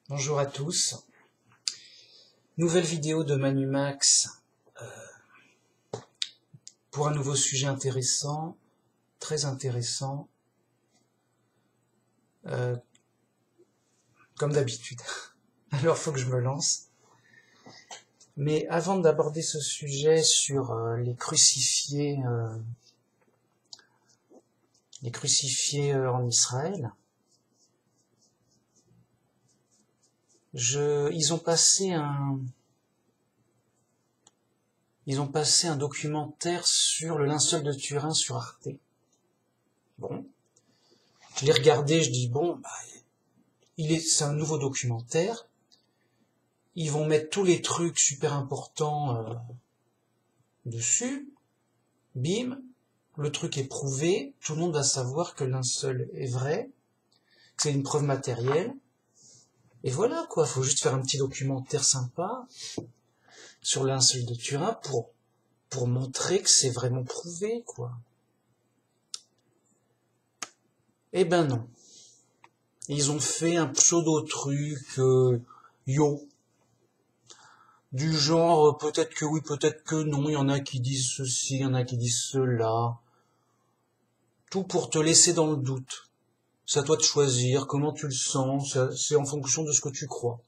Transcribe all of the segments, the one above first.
Bonjour à tous. Nouvelle vidéo de Manumax pour un nouveau sujet intéressant, très intéressant, comme d'habitude. Alors faut que je me lance. Mais avant d'aborder ce sujet sur les crucifiés en Israël, ils ont passé un documentaire sur le linceul de Turin sur Arte. Bon, je l'ai regardé, je dis bon, c'est un nouveau documentaire. Ils vont mettre tous les trucs super importants dessus. Bim, le truc est prouvé. Tout le monde va savoir que le linceul est vrai, que c'est une preuve matérielle. Et voilà quoi, faut juste faire un petit documentaire sympa sur le linceul de Turin pour montrer que c'est vraiment prouvé quoi. Eh ben non. Ils ont fait un pseudo-truc du genre peut-être que oui, peut-être que non, il y en a qui disent ceci, il y en a qui disent cela. Tout pour te laisser dans le doute. C'est à toi de choisir comment tu le sens, c'est en fonction de ce que tu crois.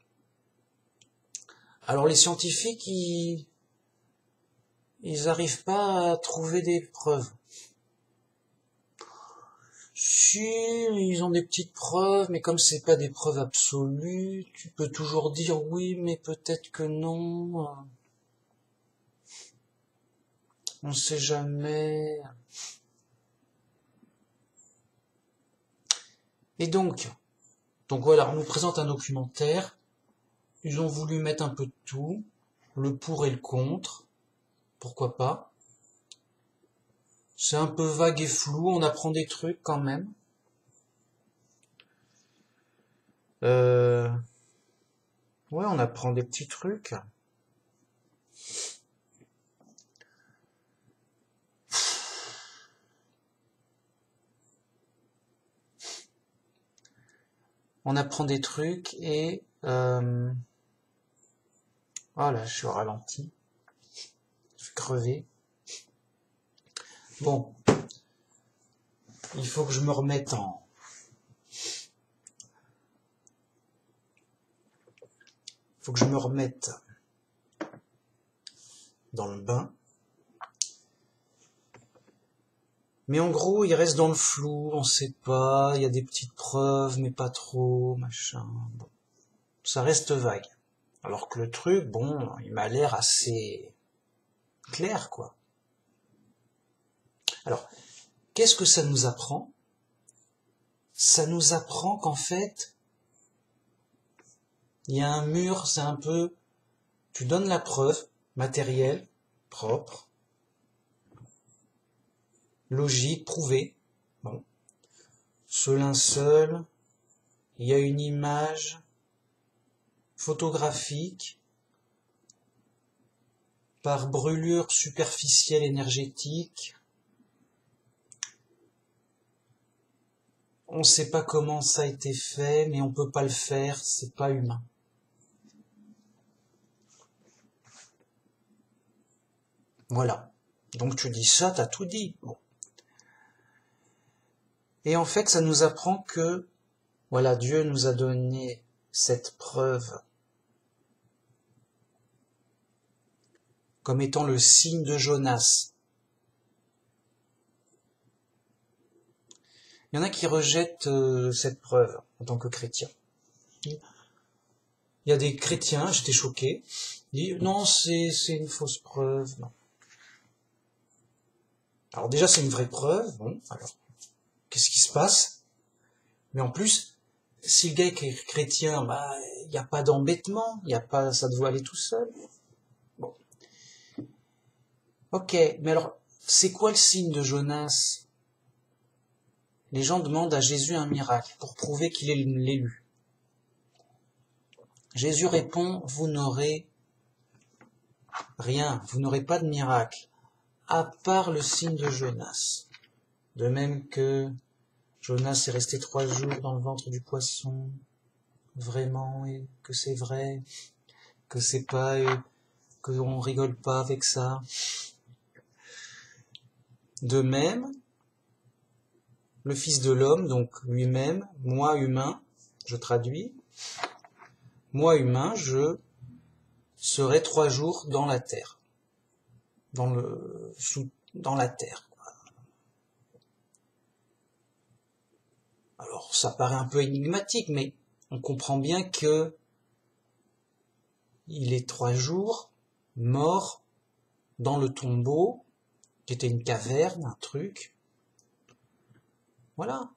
Alors les scientifiques, ils arrivent pas à trouver des preuves. Si, ils ont des petites preuves, mais comme c'est pas des preuves absolues, tu peux toujours dire oui, mais peut-être que non. On sait jamais. Et donc voilà, on nous présente un documentaire. Ils ont voulu mettre un peu de tout, le pour et le contre. Pourquoi pas? C'est un peu vague et flou, on apprend des trucs quand même. Ouais, on apprend des petits trucs. On apprend des trucs et... Voilà, je suis au ralenti. Je suis crevé. Bon. Il faut que je me remette Faut que je me remette dans le bain. Mais en gros, il reste dans le flou, on sait pas, il y a des petites preuves, mais pas trop, machin. Bon. Ça reste vague. Alors que le truc, bon, il m'a l'air assez clair, quoi. Alors, qu'est-ce que ça nous apprend? Ça nous apprend qu'en fait, il y a un mur, c'est un peu... Tu donnes la preuve, matérielle, propre, logique, prouvée. Bon. Ce linceul, il y a une image photographique par brûlure superficielle énergétique. On ne sait pas comment ça a été fait, mais on peut pas le faire, c'est pas humain. Voilà. Donc tu dis ça, t'as tout dit. Bon. Et en fait, ça nous apprend que, voilà, Dieu nous a donné cette preuve comme étant le signe de Jonas. Il y en a qui rejettent cette preuve en tant que chrétien. Il y a des chrétiens, j'étais choqué, ils disent non, c'est une fausse preuve. Non. Alors déjà, c'est une vraie preuve. Bon, alors, qu'est-ce qui se passe? Mais en plus, si le gars est chrétien, il n'y a pas d'embêtement, il n'y a pas, ça doit aller tout seul. Bon. Ok, mais alors, c'est quoi le signe de Jonas? Les gens demandent à Jésus un miracle pour prouver qu'il est l'élu. Jésus répond, vous n'aurez rien, vous n'aurez pas de miracle, à part le signe de Jonas. De même que Jonas est resté 3 jours dans le ventre du poisson, vraiment, et que c'est vrai, que c'est pas, qu'on rigole pas avec ça. De même, le Fils de l'homme, donc lui-même, moi humain, je traduis, moi humain, je serai 3 jours dans la terre, dans la terre. Alors, ça paraît un peu énigmatique, mais on comprend bien que il est 3 jours mort dans le tombeau, qui était une caverne, un truc. Voilà.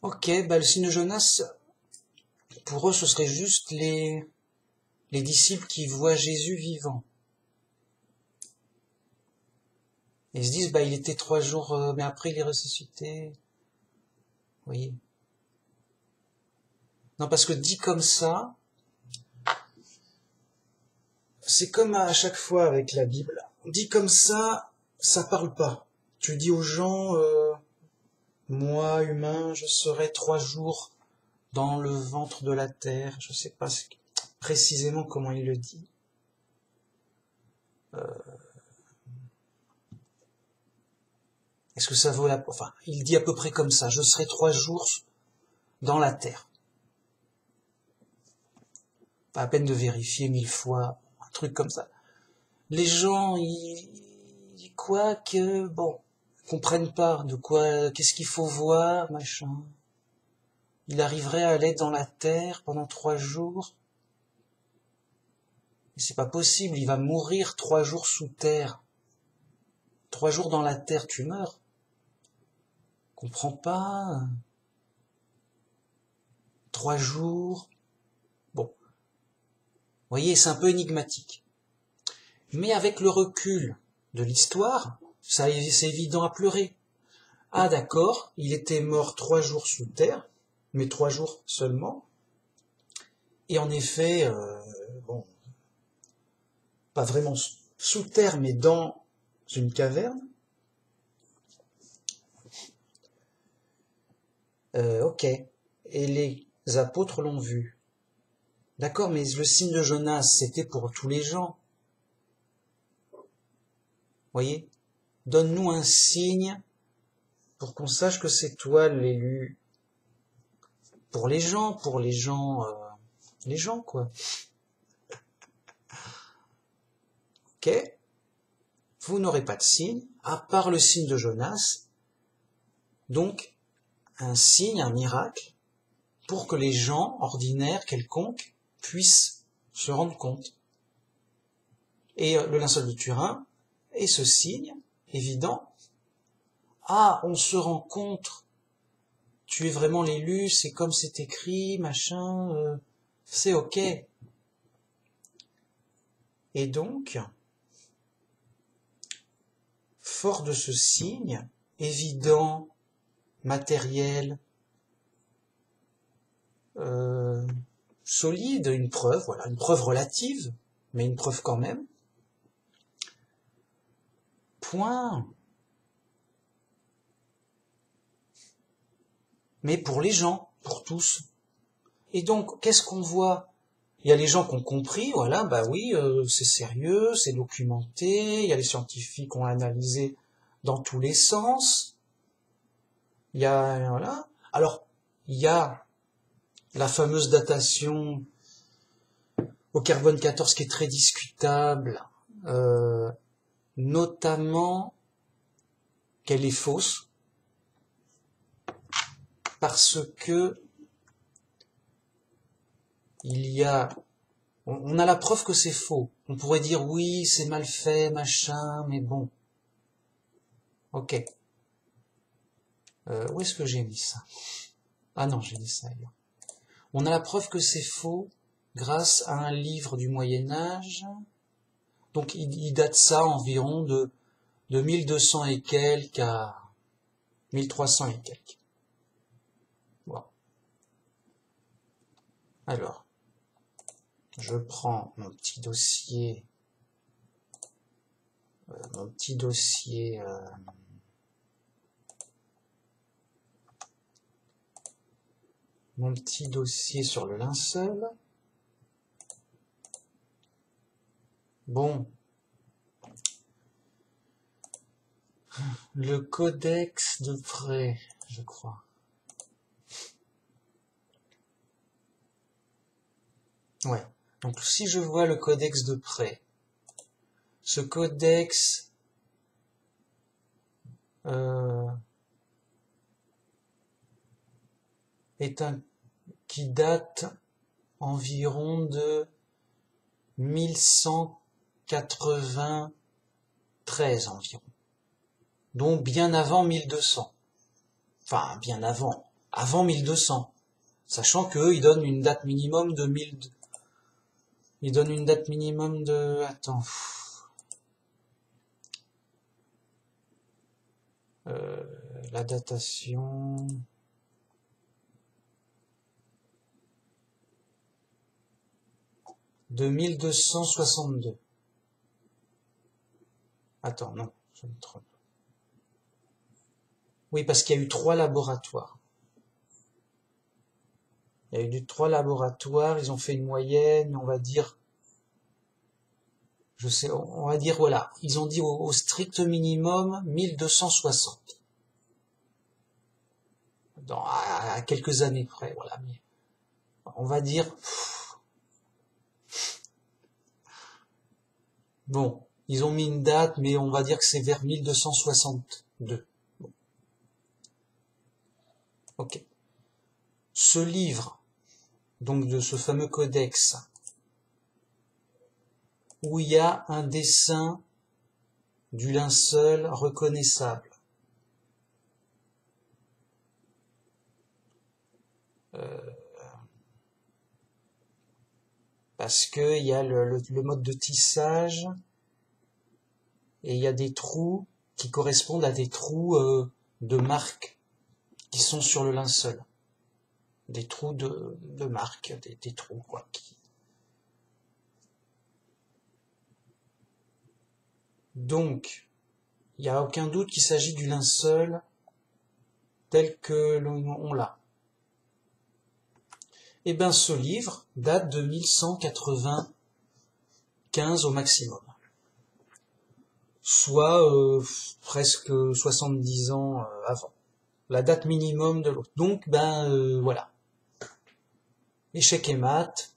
Ok, bah le signe de Jonas, pour eux, ce serait juste les disciples qui voient Jésus vivant. Et ils se disent, bah il était 3 jours, mais après il est ressuscité. Vous voyez. Non, parce que dit comme ça, c'est comme à chaque fois avec la Bible. Dit comme ça parle pas. Tu dis aux gens, moi, humain, je serai 3 jours dans le ventre de la terre. Je sais pas précisément comment il le dit. Est-ce que ça vaut la... Enfin, il dit à peu près comme ça. Je serai 3 jours dans la terre. Pas à peine de vérifier 1000 fois. Un truc comme ça. Les gens, ils quoi que... Bon, comprennent pas de quoi... Qu'est-ce qu'il faut voir, machin. Il arriverait à aller dans la terre pendant 3 jours. Mais c'est pas possible, il va mourir 3 jours sous terre. 3 jours dans la terre, tu meurs. Comprends pas. 3 jours. Bon. Vous voyez, c'est un peu énigmatique. Mais avec le recul de l'histoire, c'est évident à pleurer. Ah d'accord, il était mort 3 jours sous terre, mais 3 jours seulement. Et en effet, bon, pas vraiment sous terre, mais dans une caverne. Ok. Et les apôtres l'ont vu. D'accord, mais le signe de Jonas, c'était pour tous les gens. Voyez? Donne-nous un signe pour qu'on sache que c'est toi l'élu. Pour les gens, quoi. Ok? Vous n'aurez pas de signe, à part le signe de Jonas. Donc, un signe, un miracle, pour que les gens ordinaires, quelconques, puissent se rendre compte. Et le linceul de Turin est ce signe évident. Ah, on se rencontre, tu es vraiment l'élu, c'est comme c'est écrit, machin, c'est ok. Et donc, fort de ce signe, évident, matériel, solide, une preuve, voilà, une preuve relative, mais une preuve quand même. Point. Mais pour les gens, pour tous. Et donc, qu'est-ce qu'on voit? Il y a les gens qui ont compris, voilà, bah oui, c'est sérieux, c'est documenté, il y a les scientifiques qui ont analysé dans tous les sens. Il y a, voilà. Alors, il y a la fameuse datation au carbone 14 qui est très discutable, notamment qu'elle est fausse, parce que il y a, on a la preuve que c'est faux. On pourrait dire oui, c'est mal fait, machin, mais bon. Ok. Où est-ce que j'ai mis ça? Ah non, j'ai mis ça ailleurs. On a la preuve que c'est faux grâce à un livre du Moyen-Âge. Donc il date ça environ de 1200 et quelques à 1300 et quelques. Bon. Alors, je prends mon petit dossier, mon petit dossier sur le linceul. Bon. Le codex de prêt, je crois. Ouais. Donc si je vois le codex de prêt, ce codex est un qui date environ de 1193 environ. Donc bien avant 1200. Enfin, bien avant 1200. Sachant qu'eux, ils donnent une date minimum de 1000. Ils donnent une date minimum de... Attends. La datation... de 1262. Attends, non, je me trompe. Oui, parce qu'il y a eu 3 laboratoires. Il y a eu 3 laboratoires, ils ont fait une moyenne, on va dire... Je sais, on va dire, voilà, ils ont dit au strict minimum 1260. À quelques années près, voilà. Mais on va dire... Bon, ils ont mis une date, mais on va dire que c'est vers 1262. Bon. Ok. Ce livre, donc de ce fameux codex, où il y a un dessin du linceul reconnaissable. Parce que il y a le mode de tissage et il y a des trous qui correspondent à des trous de marque qui sont sur le linceul. Des trous de marque, des trous quoi. Donc, il n'y a aucun doute qu'il s'agit du linceul tel que l'on l'a. Eh bien, ce livre date de 1195 au maximum. Soit presque 70 ans avant. La date minimum de l'autre. Donc, voilà. Échec et maths.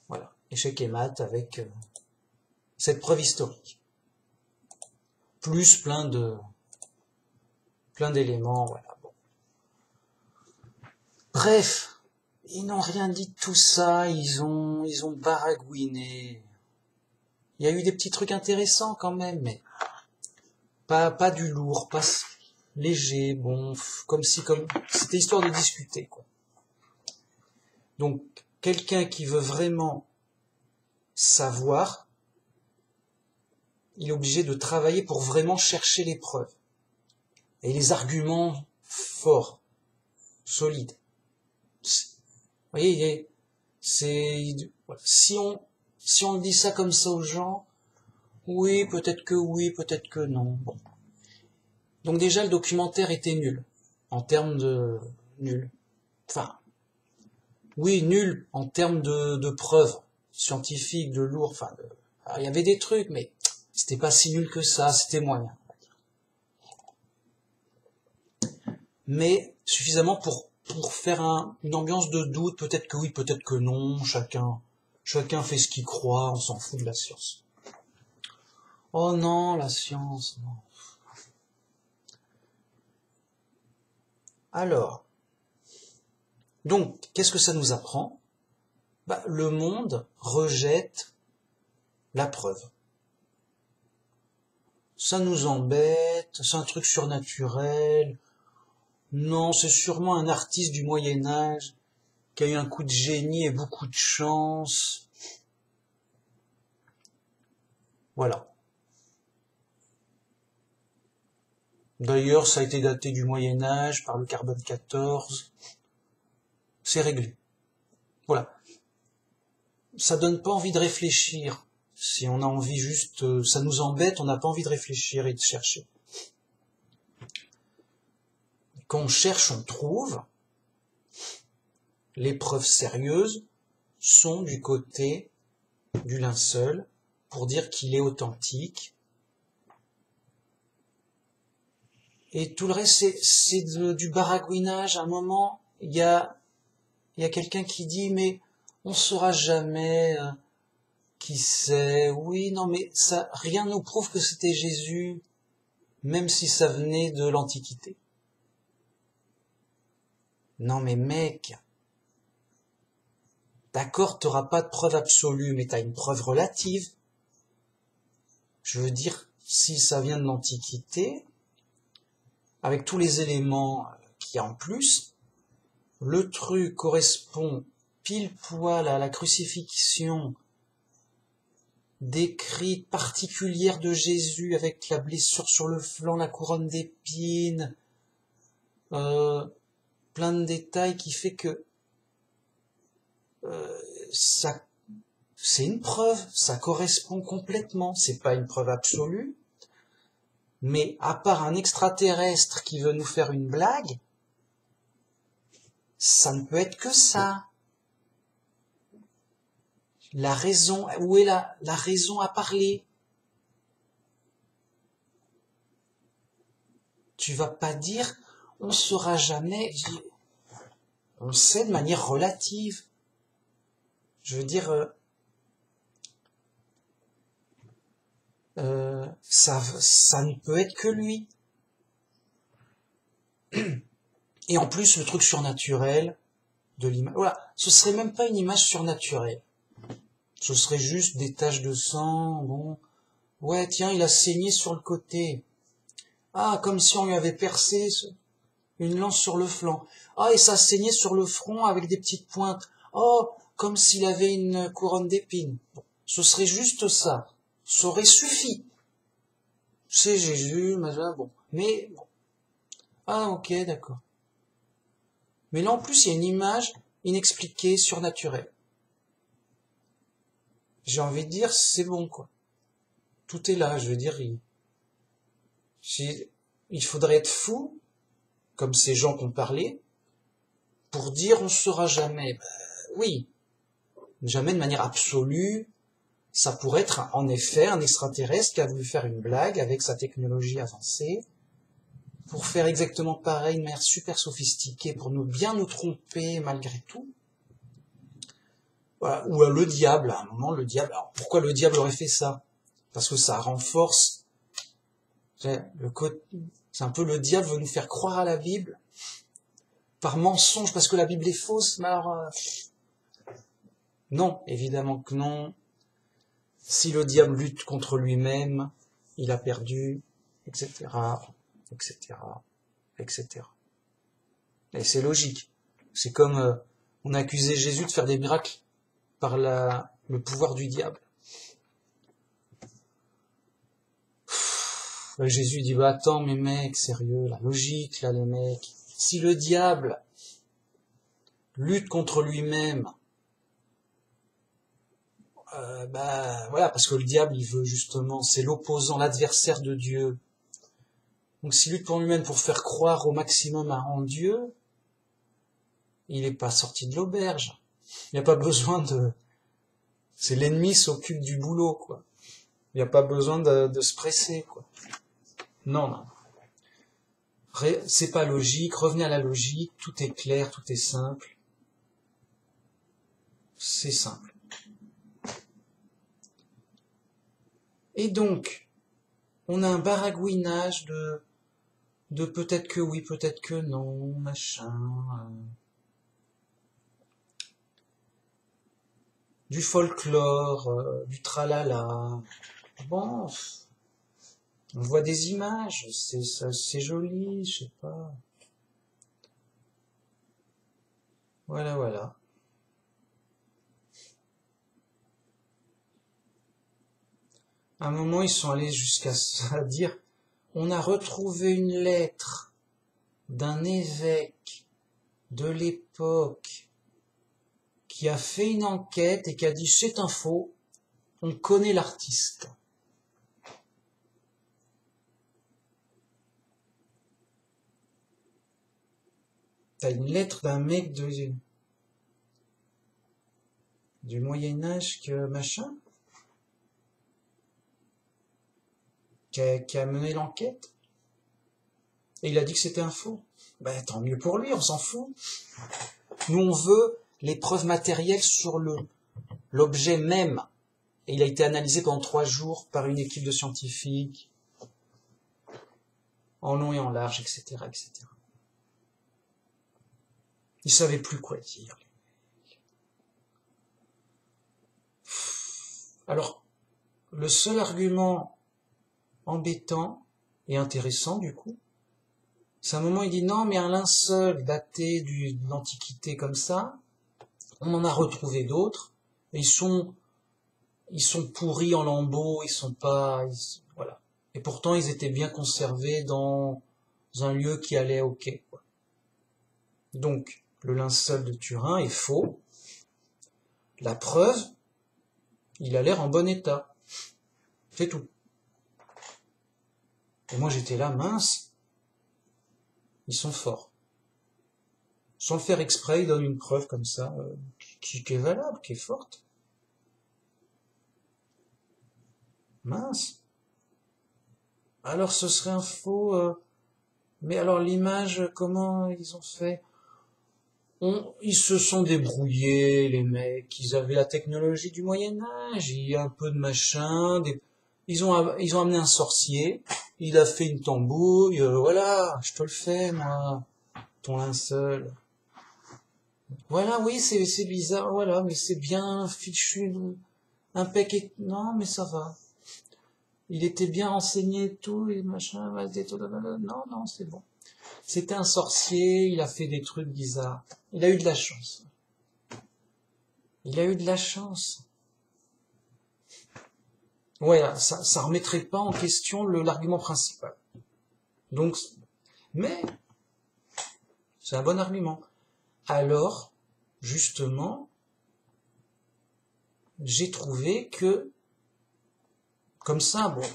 Voilà. Échec et maths avec cette preuve historique. Plus plein d'éléments, voilà. Bon. Bref, ils n'ont rien dit de tout ça, ils ont baragouiné. Il y a eu des petits trucs intéressants quand même, mais pas du lourd, pas léger, bon, comme c'était histoire de discuter, quoi. Donc, quelqu'un qui veut vraiment savoir, il est obligé de travailler pour vraiment chercher les preuves et les arguments forts, solides. Vous voyez, voilà. Si on dit ça comme ça aux gens, oui, peut-être que non. Bon. Donc déjà, le documentaire était nul, en termes de nul. Enfin, oui, nul en termes de preuves scientifiques, de lourd. Enfin, alors, il y avait des trucs, mais c'était pas si nul que ça, c'était moyen. Mais suffisamment pour faire une ambiance de doute, peut-être que oui, peut-être que non, chacun fait ce qu'il croit, on s'en fout de la science. Oh non, la science, non. Alors, donc, qu'est-ce que ça nous apprend? Le monde rejette la preuve. Ça nous embête, c'est un truc surnaturel. Non, c'est sûrement un artiste du Moyen-Âge qui a eu un coup de génie et beaucoup de chance. Voilà. D'ailleurs, ça a été daté du Moyen-Âge par le carbone 14. C'est réglé. Voilà. Ça donne pas envie de réfléchir. Si on a envie juste, ça nous embête, on n'a pas envie de réfléchir et de chercher. Quand on cherche, on trouve. Les preuves sérieuses sont du côté du linceul pour dire qu'il est authentique. Et tout le reste, c'est du baragouinage. À un moment, il y a quelqu'un qui dit, mais on saura jamais qui c'est. Oui, non, mais ça, rien nous prouve que c'était Jésus, même si ça venait de l'Antiquité. Non, mais mec, d'accord, t'auras pas de preuve absolue, mais t'as une preuve relative. Je veux dire, si ça vient de l'Antiquité, avec tous les éléments qu'il y a en plus, le truc correspond pile poil à la crucifixion décrite particulière de Jésus avec la blessure sur le flanc, la couronne d'épines, plein de détails qui fait que ça, c'est une preuve, ça correspond complètement. C'est pas une preuve absolue, mais à part un extraterrestre qui veut nous faire une blague, ça ne peut être que ça. La raison, où est la raison à parler? Tu vas pas dire, on saura jamais, on sait de manière relative. Je veux dire, ça ne peut être que lui. Et en plus, le truc surnaturel de l'image, voilà, ce serait même pas une image surnaturelle. Ce serait juste des taches de sang, bon, ouais, tiens, il a saigné sur le côté. Ah, comme si on lui avait percé une lance sur le flanc. Ah, et ça saignait sur le front avec des petites pointes. Oh, comme s'il avait une couronne d'épines. Bon, ce serait juste ça. Ça aurait suffi. C'est Jésus, machin, bon. Mais, bon. Ah, ok, d'accord. Mais là, en plus, il y a une image inexpliquée, surnaturelle. J'ai envie de dire, c'est bon, quoi. Tout est là, je veux dire, il faudrait être fou, comme ces gens qu'on parlait, pour dire on saura jamais. Ben, oui, jamais de manière absolue. Ça pourrait être en effet un extraterrestre qui a voulu faire une blague avec sa technologie avancée, pour faire exactement pareil de manière super sophistiquée, pour bien nous tromper malgré tout. Voilà. Ou le diable, à un moment, le diable. Alors pourquoi le diable aurait fait ça? Parce que ça renforce c'est un peu le diable veut nous faire croire à la Bible par mensonge parce que la Bible est fausse. Mais alors, non, évidemment que non. Si le diable lutte contre lui-même, il a perdu, etc., etc., etc. Et c'est logique. C'est comme on a accusé Jésus de faire des miracles par le pouvoir du diable. Jésus dit, bah attends, mes mecs, sérieux, la logique, là, les mecs. Si le diable lutte contre lui-même, voilà, parce que le diable, il veut justement, c'est l'opposant, l'adversaire de Dieu. Donc s'il lutte pour lui-même pour faire croire au maximum en Dieu, il n'est pas sorti de l'auberge. Il n'y a pas besoin c'est l'ennemi s'occupe du boulot, quoi. Il n'y a pas besoin de se presser, quoi. Non, non. C'est pas logique, revenez à la logique, tout est clair, tout est simple. C'est simple. Et donc, on a un baragouinage de peut-être que oui, peut-être que non, machin. Du folklore, du tralala. Bon, on voit des images, c'est joli, je sais pas. Voilà, voilà. À un moment, ils sont allés jusqu'à dire, on a retrouvé une lettre d'un évêque de l'époque qui a fait une enquête et qui a dit c'est un faux, on connaît l'artiste. T'as une lettre d'un mec du Moyen-Âge que machin, qui a mené l'enquête. Et il a dit que c'était un faux. Ben, tant mieux pour lui, on s'en fout. Nous, on veut les preuves matérielles sur l'objet même. Et il a été analysé pendant 3 jours par une équipe de scientifiques, en long et en large, etc., etc. Ils savaient plus quoi dire. Alors, le seul argument embêtant et intéressant, du coup, c'est un moment, il dit non, mais un linceul daté de l'Antiquité comme ça, on en a retrouvé d'autres, et ils sont pourris en lambeaux, voilà. Et pourtant, ils étaient bien conservés dans un lieu qui allait au quai, quoi. Donc, le linceul de Turin est faux. La preuve, il a l'air en bon état. C'est tout. Et moi, j'étais là, mince. Ils sont forts. Sans le faire exprès, ils donnent une preuve comme ça, qui est valable, qui est forte. Mince. Alors ce serait un faux... mais alors l'image, comment ils ont fait? Ils se sont débrouillés, les mecs. Ils avaient la technologie du Moyen-Âge, il y a un peu de machin. Ils ont amené un sorcier, il a fait une tambouille, voilà, je te le fais, moi, ton linceul. Voilà, oui, c'est bizarre, voilà, mais c'est bien fichu, impec, non, mais ça va. Il était bien renseigné et tout, et machin, non, c'est bon. C'était un sorcier, il a fait des trucs bizarres. Il a eu de la chance. Il a eu de la chance. Ouais, ça remettrait pas en question l'argument principal. Donc, mais, c'est un bon argument. Alors, justement, j'ai trouvé que, comme ça, bon,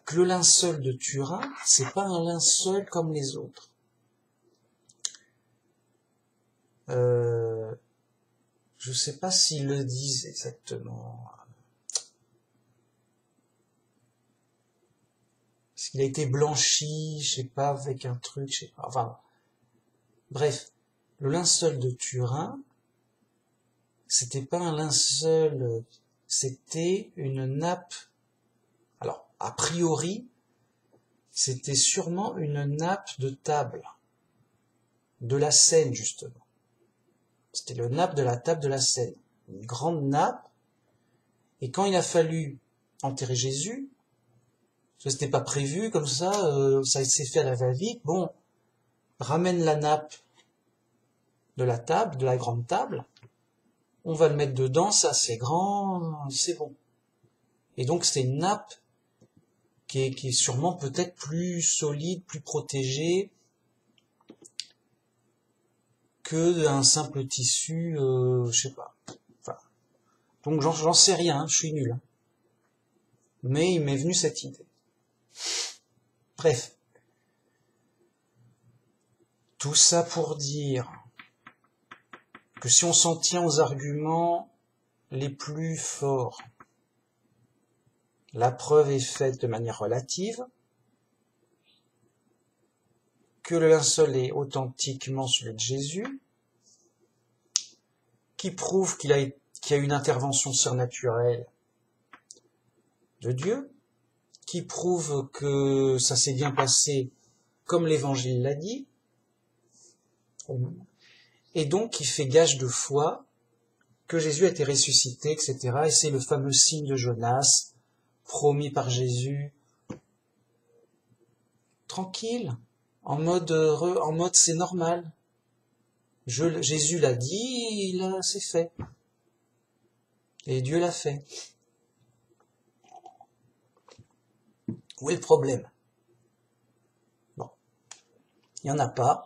que le linceul de Turin, c'est pas un linceul comme les autres. Je sais pas s'ils le disent exactement. Parce qu'il a été blanchi, je sais pas, avec un truc, je sais pas. Enfin, bref, le linceul de Turin, c'était pas un linceul, c'était une nappe. Alors, a priori, c'était sûrement une nappe de table, de la Seine, justement. C'était le nappe de la table de la Seine. Une grande nappe. Et quand il a fallu enterrer Jésus, parce que c'était pas prévu, comme ça s'est fait à la va-vite, bon, ramène la nappe de la table, de la grande table, on va le mettre dedans, c'est assez grand, c'est bon. Et donc c'est une nappe qui est sûrement peut-être plus solide, plus protégée que un simple tissu, je sais pas. Enfin, donc j'en sais rien, je suis nul. Mais il m'est venu cette idée. Bref. Tout ça pour dire que si on s'en tient aux arguments les plus forts, la preuve est faite de manière relative, que le linceul est authentiquement celui de Jésus, qui prouve qu'il y a une intervention surnaturelle de Dieu, qui prouve que ça s'est bien passé comme l'Évangile l'a dit, et donc qui fait gage de foi que Jésus a été ressuscité, etc. Et c'est le fameux signe de Jonas, promis par Jésus, tranquille, en mode c'est normal. Jésus l'a dit, c'est fait. Et Dieu l'a fait. Où est le problème? Bon, il n'y en a pas.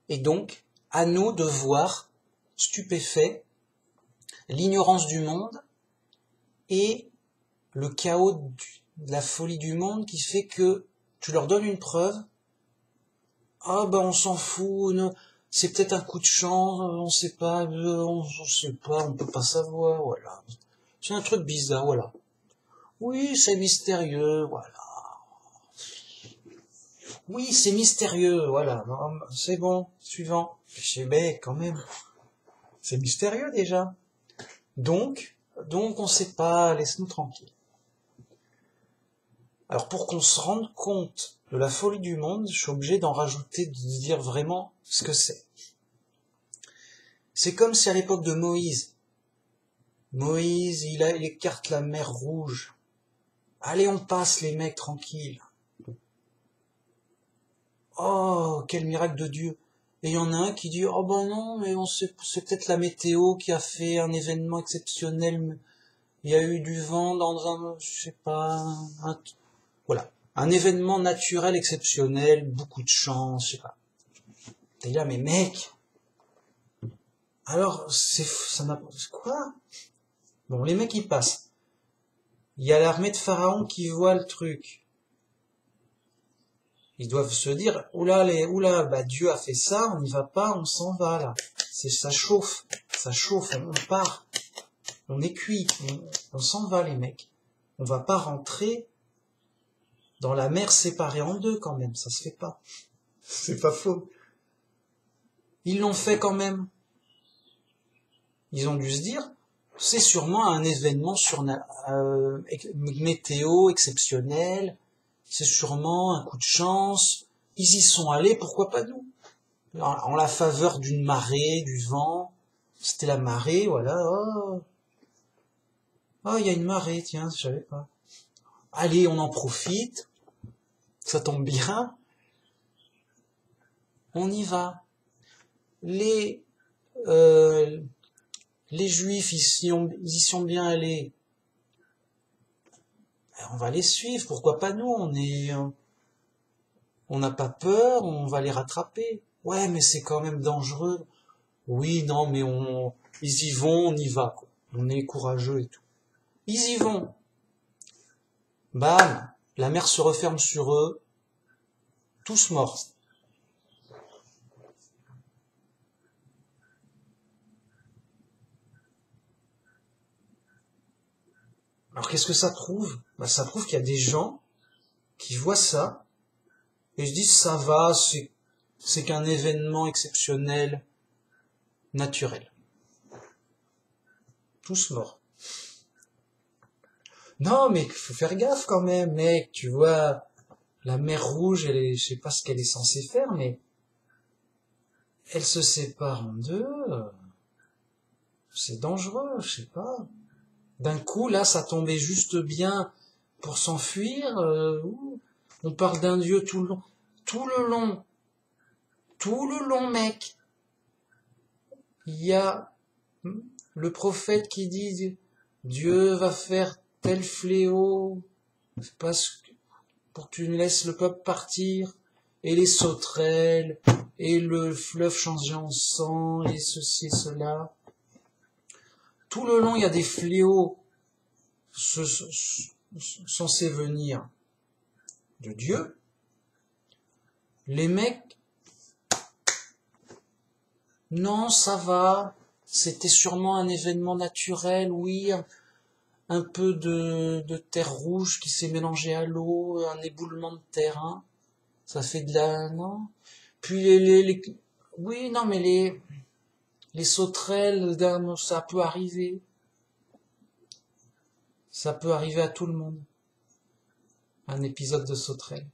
Et donc, à nous de voir, stupéfaits, l'ignorance du monde et le chaos de la folie du monde qui fait que tu leur donnes une preuve. Ah ben on s'en fout, c'est peut-être un coup de chance, on sait pas, on sait pas, on peut pas savoir, voilà. C'est un truc bizarre, voilà. Oui, c'est mystérieux, voilà. Oui, c'est mystérieux, voilà. Non, c'est bon, suivant. Je sais, ben, quand même, c'est mystérieux déjà. Donc on sait pas, laisse-nous tranquille. Alors pour qu'on se rende compte de la folie du monde, je suis obligé d'en rajouter, de dire vraiment ce que c'est. C'est comme si à l'époque de Moïse, il écarte la mer Rouge. Allez, on passe les mecs tranquilles. Oh, quel miracle de Dieu. Et il y en a un qui dit, oh ben non, mais c'est peut-être la météo qui a fait un événement exceptionnel. Il y a eu du vent dans je sais pas, voilà. Un événement naturel exceptionnel, beaucoup de chance, je sais pas. T'es là, mais mec, alors, quoi? Bon, les mecs, ils passent. Il y a l'armée de Pharaon qui voit le truc. Ils doivent se dire, oula, bah, Dieu a fait ça, on n'y va pas, on s'en va, là. Ça chauffe, on part. On est cuit, on s'en va, les mecs. On va pas rentrer dans la mer séparée en deux, quand même, ça se fait pas. C'est pas faux. Ils l'ont fait quand même. Ils ont dû se dire, c'est sûrement un événement météo exceptionnel, c'est sûrement un coup de chance, ils y sont allés, pourquoi pas nous? En la faveur d'une marée, du vent, c'était la marée, voilà, oh, il y a une marée, tiens, je savais pas. Allez, on en profite, ça tombe bien, on y va. Les Juifs, ils y sont bien allés. On va les suivre, pourquoi pas nous, on n'a pas peur, on va les rattraper. Ouais, mais c'est quand même dangereux. Oui, non, mais ils y vont, on y va, quoi. On est courageux et tout. Ils y vont. Bam, la mer se referme sur eux, tous morts. Alors qu'est-ce que ça prouve? Bah, ça prouve qu'il y a des gens qui voient ça et se disent ça va, c'est qu'un événement exceptionnel, naturel. Tous morts. Non, mais faut faire gaffe quand même, mec, tu vois, la mer Rouge, je sais pas ce qu'elle est censée faire, mais elle se sépare en deux, c'est dangereux, je sais pas. D'un coup, là, ça tombait juste bien pour s'enfuir, on parle d'un Dieu tout le long, mec. Il y a le prophète qui dit Dieu va faire tel fléau pour que tu ne laisses le peuple partir, et les sauterelles, et le fleuve changer en sang, et ceci et cela. Tout le long, il y a des fléaux censés venir de Dieu. Les mecs, non, ça va, c'était sûrement un événement naturel, oui, un peu de terre rouge qui s'est mélangée à l'eau, un éboulement de terrain, ça fait de la... non. Puis oui, non, mais les sauterelles, ça peut arriver. Ça peut arriver à tout le monde. Un épisode de sauterelle.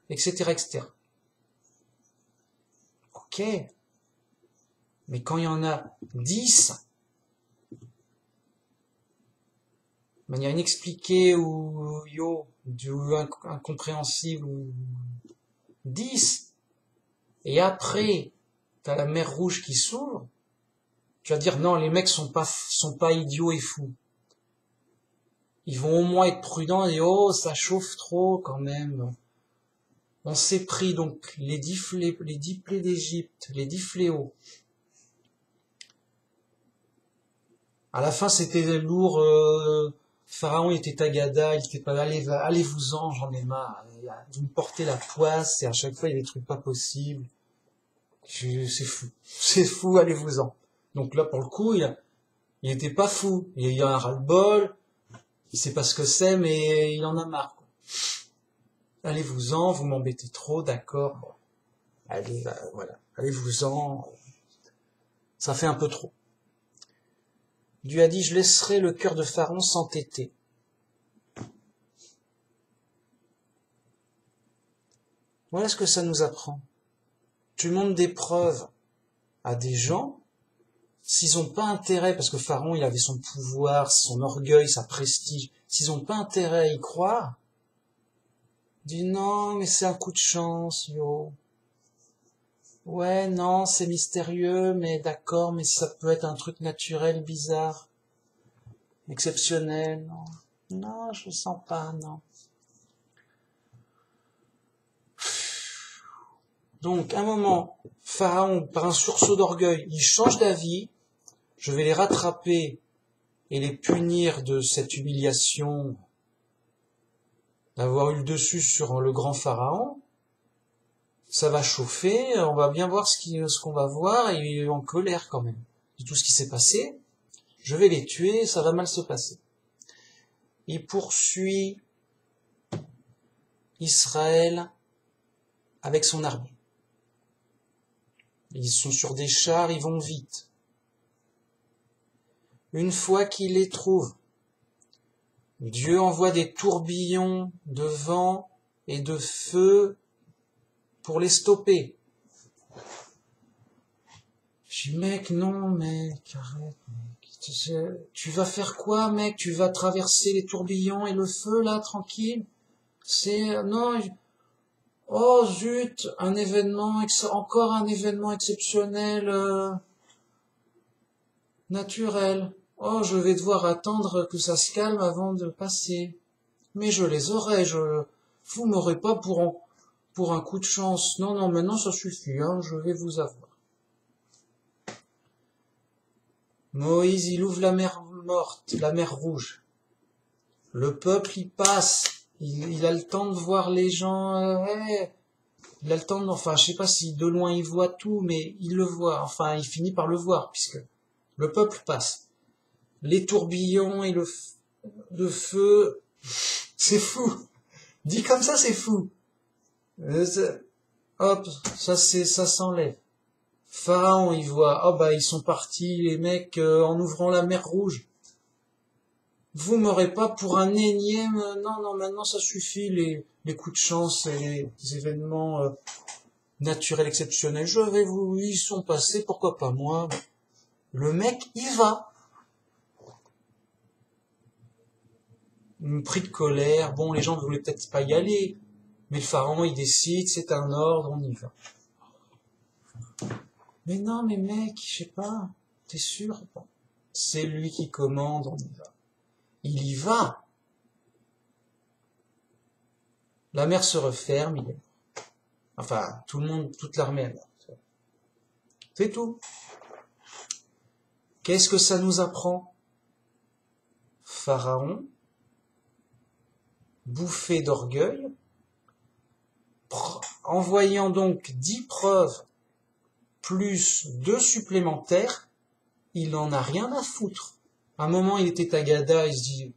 Etc., etc. Ok. Mais quand il y en a 10, de manière inexpliquée ou incompréhensible, ou 10, et après, t'as la mer Rouge qui s'ouvre, tu vas dire non, les mecs sont pas idiots et fous. Ils vont au moins être prudents et oh, ça chauffe trop quand même. On s'est pris donc les 10 plaies d'Égypte, les 10 fléaux. À la fin, c'était lourd, Pharaon était tagada, il était pas, allez-vous-en, j'en ai marre. Vous me portez la poisse, et à chaque fois, il y a des trucs pas possibles. C'est fou. C'est fou, allez-vous-en. Donc là, pour le coup, il était pas fou. Il y a un ras-le-bol, il sait pas ce que c'est, mais il en a marre, quoi. Allez-vous-en, vous m'embêtez trop, d'accord. Bon. Allez, voilà. Allez-vous-en. Ça fait un peu trop. Dieu a dit, je laisserai le cœur de Pharaon s'entêter. Voilà ce que ça nous apprend. Tu montres des preuves à des gens, s'ils n'ont pas intérêt, parce que Pharaon, il avait son pouvoir, son orgueil, sa prestige, s'ils n'ont pas intérêt à y croire, dis non, mais c'est un coup de chance, yo. Ouais, non, c'est mystérieux, mais d'accord, mais ça peut être un truc naturel, bizarre, exceptionnel, non. Non, je sens pas, non. Donc, un moment, Pharaon, par un sursaut d'orgueil, il change d'avis, je vais les rattraper et les punir de cette humiliation d'avoir eu le dessus sur le grand Pharaon. Ça va chauffer, on va bien voir ce qu'on va voir, et il est en colère quand même de tout ce qui s'est passé. Je vais les tuer, ça va mal se passer. Il poursuit Israël avec son armée. Ils sont sur des chars, ils vont vite. Une fois qu'il les trouve, Dieu envoie des tourbillons de vent et de feu pour les stopper. Je dis, mec, non, mec, arrête, mec. Tu vas faire quoi, mec? Tu vas traverser les tourbillons et le feu, là, tranquille? Non, oh, zut, encore un événement exceptionnel, naturel. Oh, je vais devoir attendre que ça se calme avant de passer. Mais je les aurai, vous m'aurez pas pour un coup de chance. Non, non, maintenant ça suffit, hein, je vais vous avoir. Moïse, il ouvre la mer morte, la mer rouge. Le peuple, il passe. Il a le temps de voir les gens, il a le temps enfin, je sais pas si de loin il voit tout, mais il le voit. Enfin, il finit par le voir, puisque le peuple passe. Les tourbillons et le feu, c'est fou. Dit comme ça, c'est fou. Hop, ça s'enlève. Pharaon, il voit, oh bah ils sont partis les mecs en ouvrant la mer Rouge. Vous m'aurez pas pour un énième, non, non, maintenant ça suffit les coups de chance et les événements naturels exceptionnels. Ils sont passés, pourquoi pas moi. Le mec, il va. Pris de colère, bon, les gens ne voulaient peut-être pas y aller, mais le pharaon, il décide, c'est un ordre, on y va. Mais non, mais mec, je sais pas, t'es sûr? Bon, c'est lui qui commande, on y va. Il y va. La mer se referme, il est mort. Enfin, tout le monde, toute l'armée est morte. C'est tout. Qu'est-ce que ça nous apprend? Pharaon, bouffé d'orgueil, envoyant donc 10 preuves plus 2 supplémentaires, il en a rien à foutre. À un moment, il était tagada, il se dit,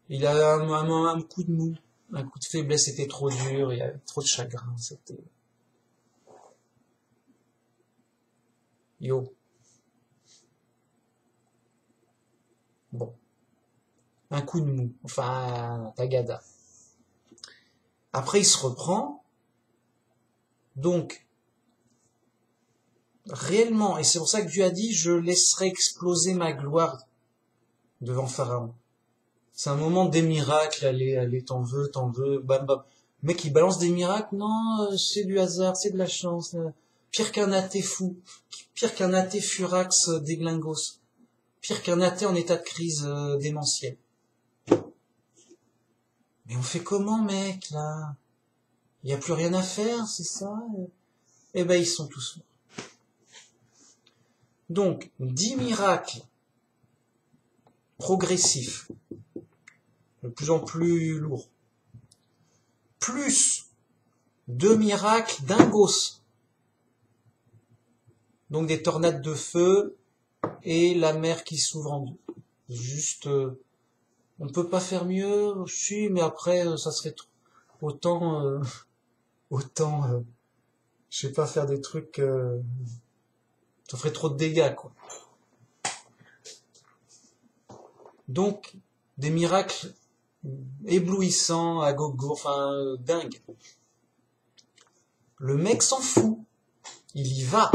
il a un coup de mou, un coup de faiblesse, c'était trop dur, il y avait trop de chagrin, c'était... Yo. Bon. Un coup de mou, enfin, tagada. Après, il se reprend, donc, réellement, et c'est pour ça que Dieu a dit, je laisserai exploser ma gloire devant Pharaon. C'est un moment des miracles, allez, t'en veux, bam, bam. Le mec, il balance des miracles, non, c'est du hasard, c'est de la chance. Pire qu'un athée fou, pire qu'un athée furax déglingos, pire qu'un athée en état de crise démentielle. Mais on fait comment, mec, là? Il n'y a plus rien à faire, c'est ça? Eh ben, ils sont tous morts. Donc, 10 miracles progressifs plus en plus lourd. Plus 2 miracles dingos. Donc des tornades de feu et la mer qui s'ouvre en deux. Juste, on ne peut pas faire mieux, si, mais après, ça serait autant, je sais pas, faire des trucs, ça ferait trop de dégâts, quoi. Donc, des miracles éblouissants, à gogo, enfin, dingues. Le mec s'en fout. Il y va.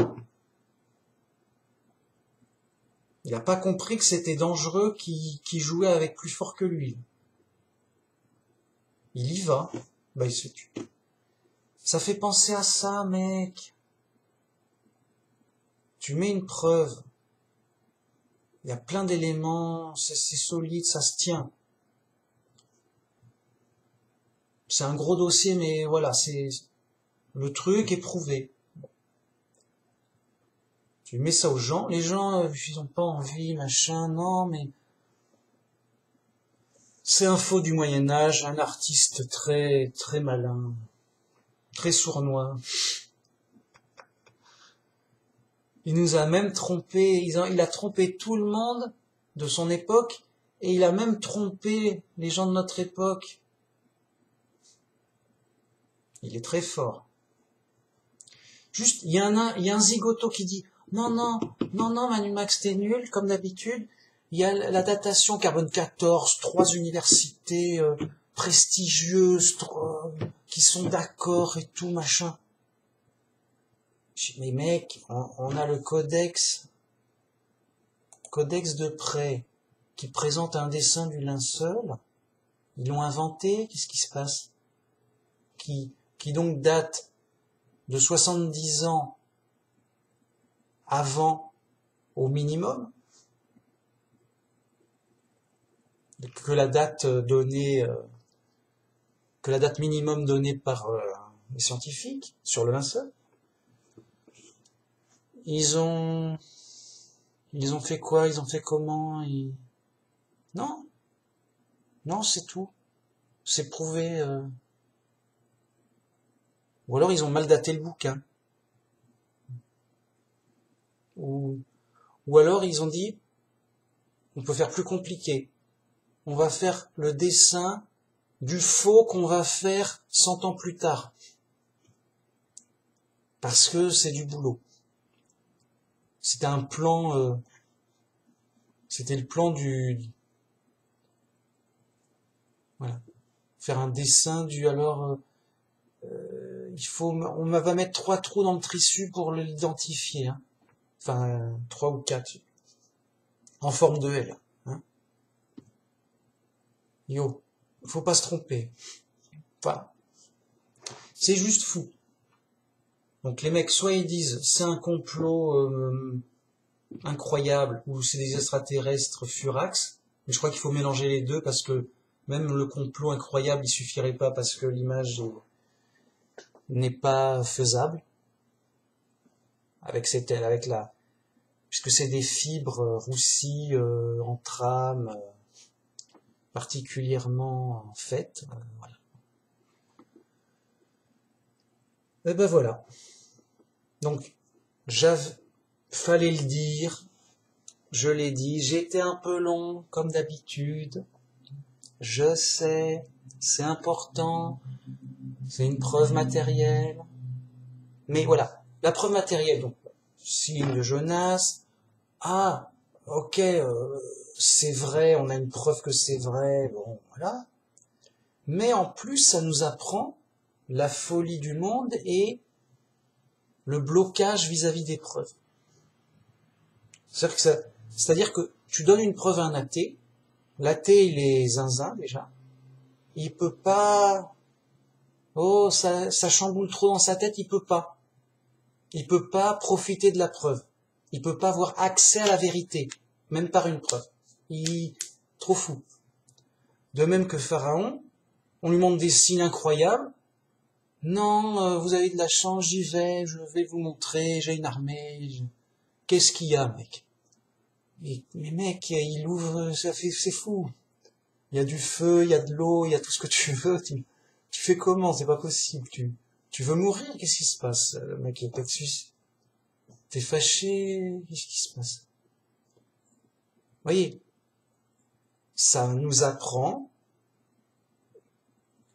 Il n'a pas compris que c'était dangereux qui jouait avec plus fort que lui. Il y va. Bah, il se tue. Ça fait penser à ça, mec. Tu mets une preuve. Il y a plein d'éléments, c'est solide, ça se tient. C'est un gros dossier, mais voilà, le truc est prouvé. Tu mets ça aux gens, les gens, ils ont pas envie, machin, non, mais c'est un faux du Moyen-Âge, un artiste très, très malin, très sournois. Il nous a même trompé, il a trompé tout le monde de son époque, et il a même trompé les gens de notre époque. Il est très fort. Juste, il y a un zigoto qui dit non, Manu Max, t'es nul, comme d'habitude. Il y a la datation carbone 14, 3 universités prestigieuses qui sont d'accord et tout, machin. Mais mec, on a le codex de prêt qui présente un dessin du linceul. Ils l'ont inventé, qu'est-ce qui se passe? Qui donc date de 70 ans avant au minimum, que la date minimum donnée par les scientifiques sur le linceul. Ils ont fait quoi? Ils ont fait comment? Non, c'est tout. C'est prouvé. Ou alors ils ont mal daté le bouquin. Ou alors ils ont dit, on peut faire plus compliqué. On va faire le dessin du faux qu'on va faire 100 ans plus tard. Parce que c'est du boulot. C'était un plan, c'était le plan voilà. Faire un dessin on va mettre 3 trous dans le tissu pour l'identifier, hein. Enfin, 3 ou 4. En forme de L, hein. Yo, faut pas se tromper. Enfin, c'est juste fou. Donc les mecs, soit ils disent c'est un complot incroyable, ou c'est des extraterrestres furax, mais je crois qu'il faut mélanger les deux parce que même le complot incroyable, il suffirait pas parce que l'image n'est pas faisable puisque c'est des fibres roussies en trame particulièrement faites. Voilà. Et ben voilà. Donc fallait le dire, je l'ai dit, j'étais un peu long comme d'habitude. Je sais, c'est important, c'est une preuve matérielle. Mais voilà, la preuve matérielle, donc, signe de Jonas. Ah, ok, c'est vrai, on a une preuve que c'est vrai, bon, voilà. Mais en plus, ça nous apprend la folie du monde et le blocage vis-à-vis des preuves. C'est-à-dire que tu donnes une preuve à un athée, l'athée, il est zinzin, déjà. Il peut pas, ça chamboule trop dans sa tête, il peut pas. Il peut pas profiter de la preuve. Il peut pas avoir accès à la vérité, même par une preuve. Trop fou. De même que Pharaon, on lui montre des signes incroyables. Non, vous avez de la chance, j'y vais, je vais vous montrer, j'ai une armée. Qu'est-ce qu'il y a, mec? Mais mec, il ouvre, c'est fou. Il y a du feu, il y a de l'eau, il y a tout ce que tu veux. Tu fais comment? C'est pas possible. Tu veux mourir? Qu'est-ce qui se passe? Le mec est peut-être suicide. T'es fâché? Qu'est-ce qui se passe? Voyez, ça nous apprend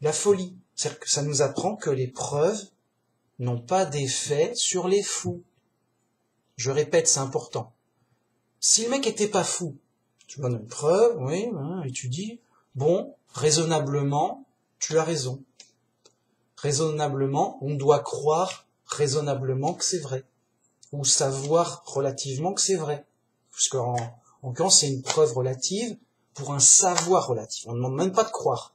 la folie. C'est-à-dire que ça nous apprend que les preuves n'ont pas d'effet sur les fous. Je répète, c'est important. Si le mec était pas fou, tu donnes une preuve, oui, et tu dis, bon, raisonnablement, tu as raison. Raisonnablement, on doit croire raisonnablement que c'est vrai. Ou savoir relativement que c'est vrai. Parce qu'en l'occurrence, c'est une preuve relative pour un savoir relatif. On ne demande même pas de croire.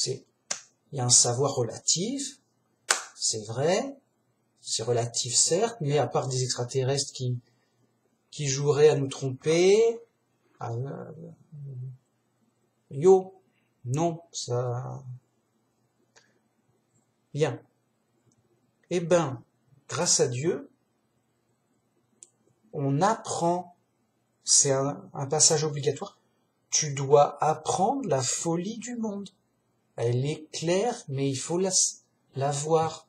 Il y a un savoir relatif, c'est vrai, c'est relatif certes, mais à part des extraterrestres qui joueraient à nous tromper, non, ça... Bien. Eh ben, grâce à Dieu, on apprend, c'est un passage obligatoire, tu dois apprendre la folie du monde. Elle est claire, mais il faut la voir.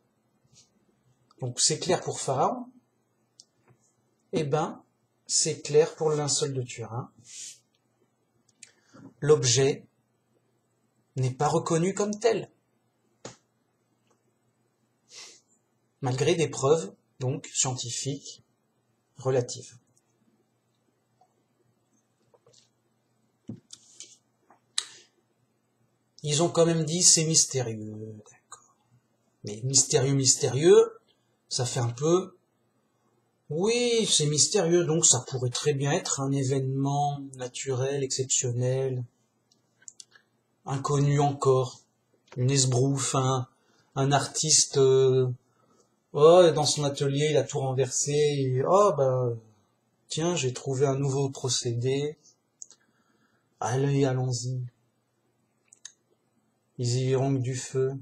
Donc c'est clair pour Pharaon, eh ben, c'est clair pour le linceul de Turin. L'objet n'est pas reconnu comme tel. Malgré des preuves, donc, scientifiques, relatives. Ils ont quand même dit c'est mystérieux, d'accord. Mais mystérieux, ça fait un peu... Oui, c'est mystérieux, donc ça pourrait très bien être un événement naturel, exceptionnel, inconnu encore, une esbrouffe, un artiste, dans son atelier, il a tout renversé, et tiens, j'ai trouvé un nouveau procédé, allez, allons-y, ils y verront que du feu.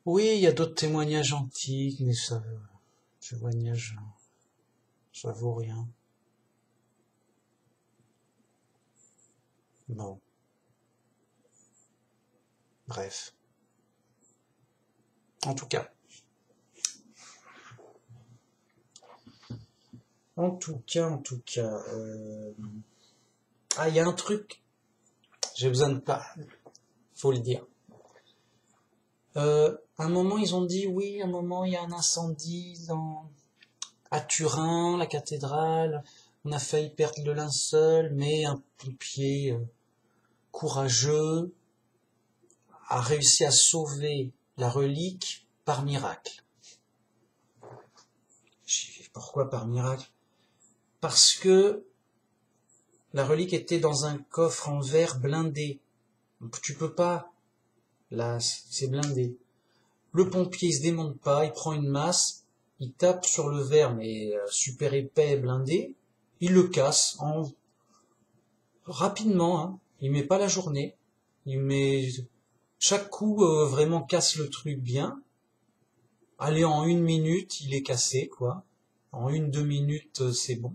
Oui, il y a d'autres témoignages antiques, mais témoignages, ça vaut rien. Bon. Bref. En tout cas. Il y a un truc. J'ai besoin de pas. Faut le dire. Un moment, ils ont dit, oui, un moment, il y a un incendie à Turin, la cathédrale. On a failli perdre le linceul, mais un pompier courageux a réussi à sauver la relique par miracle. Pourquoi par miracle? Parce que la relique était dans un coffre en verre blindé. Donc tu peux pas. Là, c'est blindé. Le pompier, il se démonte pas, il prend une masse, il tape sur le verre, mais super épais, blindé, il le casse rapidement, hein. Il met pas la journée, il met chaque coup vraiment casse le truc bien. Allez, en 1 minute, il est cassé, quoi. En 1-2 minutes, c'est bon.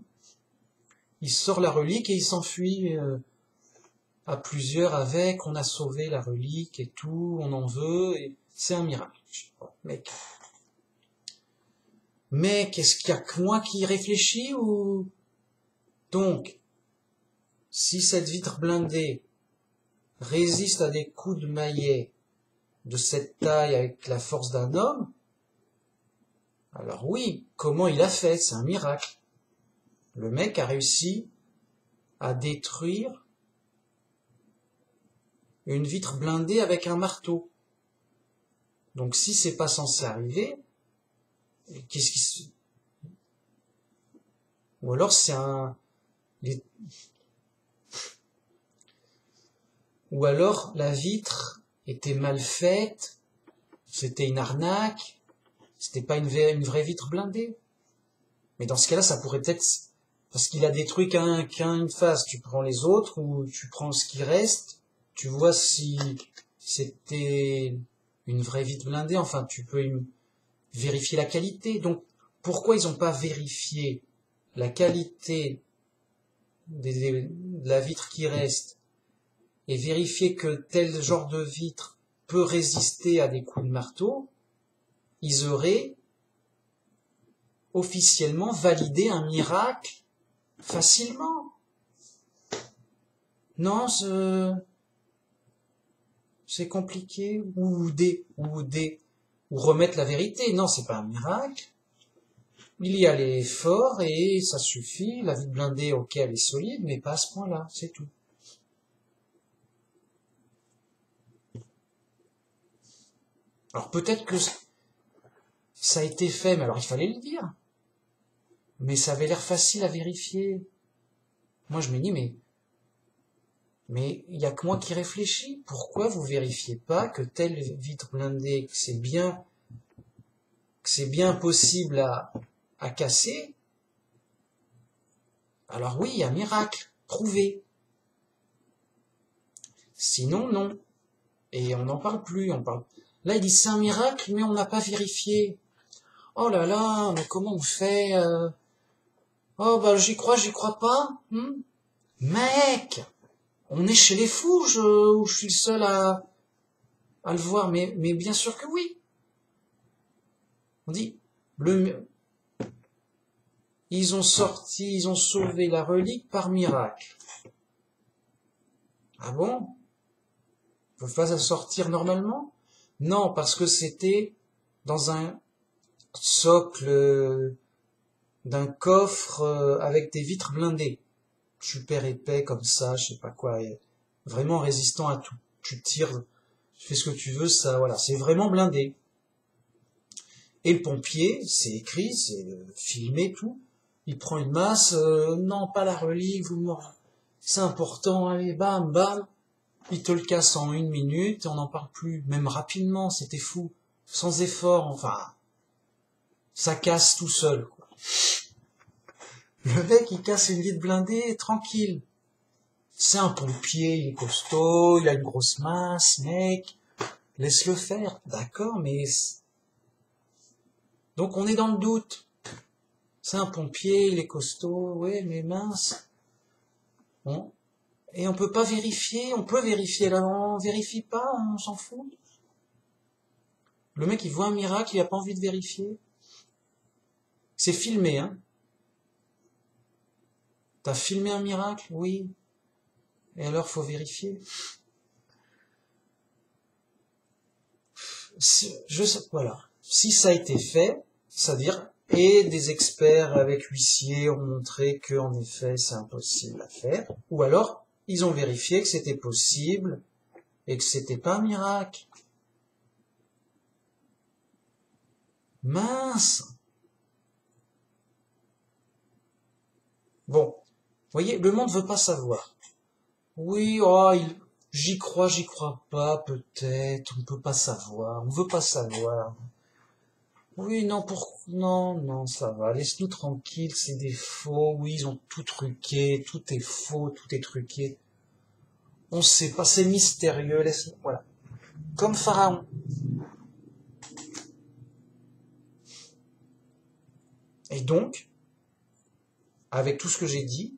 Il sort la relique et il s'enfuit à plusieurs avec, on a sauvé la relique et tout, on en veut, et c'est un miracle. Mais qu'est-ce qu'il y a que moi qui réfléchis ou... Donc, si cette vitre blindée résiste à des coups de maillet de cette taille avec la force d'un homme, alors oui, comment il a fait? C'est un miracle. Le mec a réussi à détruire une vitre blindée avec un marteau. Donc si c'est pas censé arriver, qu'est-ce qui se... Ou alors c'est Ou alors la vitre était mal faite, c'était une arnaque, c'était pas une vraie vitre blindée. Mais dans ce cas-là, ça pourrait peut-être... Parce qu'il a détruit qu'une face, tu prends les autres ou tu prends ce qui reste, tu vois si c'était une vraie vitre blindée, enfin tu peux vérifier la qualité. Donc pourquoi ils n'ont pas vérifié la qualité de la vitre qui reste et vérifier que tel genre de vitre peut résister à des coups de marteau, ils auraient officiellement validé un miracle facilement. Non, c'est compliqué, ou remettre la vérité. Non, c'est pas un miracle. Il y a l'effort et ça suffit. La vitre blindée, ok, elle est solide, mais pas à ce point-là, c'est tout. Alors peut-être que ça a été fait, mais alors il fallait le dire. Mais ça avait l'air facile à vérifier. Moi je me dis, mais il n'y a que moi qui réfléchis. Pourquoi vous vérifiez pas que telle vitre blindée, que c'est bien possible à casser? Alors oui, il y a un miracle, prouvé. Sinon, non. Et on n'en parle plus, Là, il dit c'est un miracle, mais on n'a pas vérifié. Oh là là, mais comment on fait Oh bah j'y crois pas. Mec, on est chez les fous, ou je suis le seul à le voir, mais bien sûr que oui. On dit ils ont sauvé la relique par miracle. Ah bon? Ils peuvent pas sortir normalement? Non, parce que c'était dans un socle d'un coffre avec des vitres blindées. Super épais comme ça, je sais pas quoi, vraiment résistant à tout. Tu tires, tu fais ce que tu veux, ça, voilà, c'est vraiment blindé. Et le pompier, c'est écrit, c'est filmé, tout. Il prend une masse, non, pas la relique, c'est important, allez, bam, bam. Il te le casse en 1 minute, et on n'en parle plus, même rapidement, c'était fou. Sans effort, enfin, ça casse tout seul, quoi. Le mec, il casse une vitre blindée, tranquille. C'est un pompier, il est costaud, il a une grosse masse, mec. Laisse-le faire. D'accord, mais... Donc on est dans le doute. C'est un pompier, il est costaud, ouais, mais mince. Bon. Et on peut pas vérifier, on peut vérifier, là, on vérifie pas, on s'en fout. Le mec, il voit un miracle, il a pas envie de vérifier. C'est filmé, hein. T'as filmé un miracle? Oui. Et alors, faut vérifier. Voilà. Si ça a été fait, c'est-à-dire, et des experts avec huissiers ont montré que, en effet, c'est impossible à faire. Ou alors, ils ont vérifié que c'était possible et que c'était pas un miracle. Mince! Bon. Vous voyez, le monde veut pas savoir. Oui, j'y crois pas, peut-être, on peut pas savoir, on veut pas savoir. Oui, non, non, ça va, laisse-nous tranquille, c'est des faux, oui, ils ont tout truqué, tout est faux, tout est truqué. On sait pas, c'est mystérieux, voilà. Comme Pharaon. Et donc, avec tout ce que j'ai dit,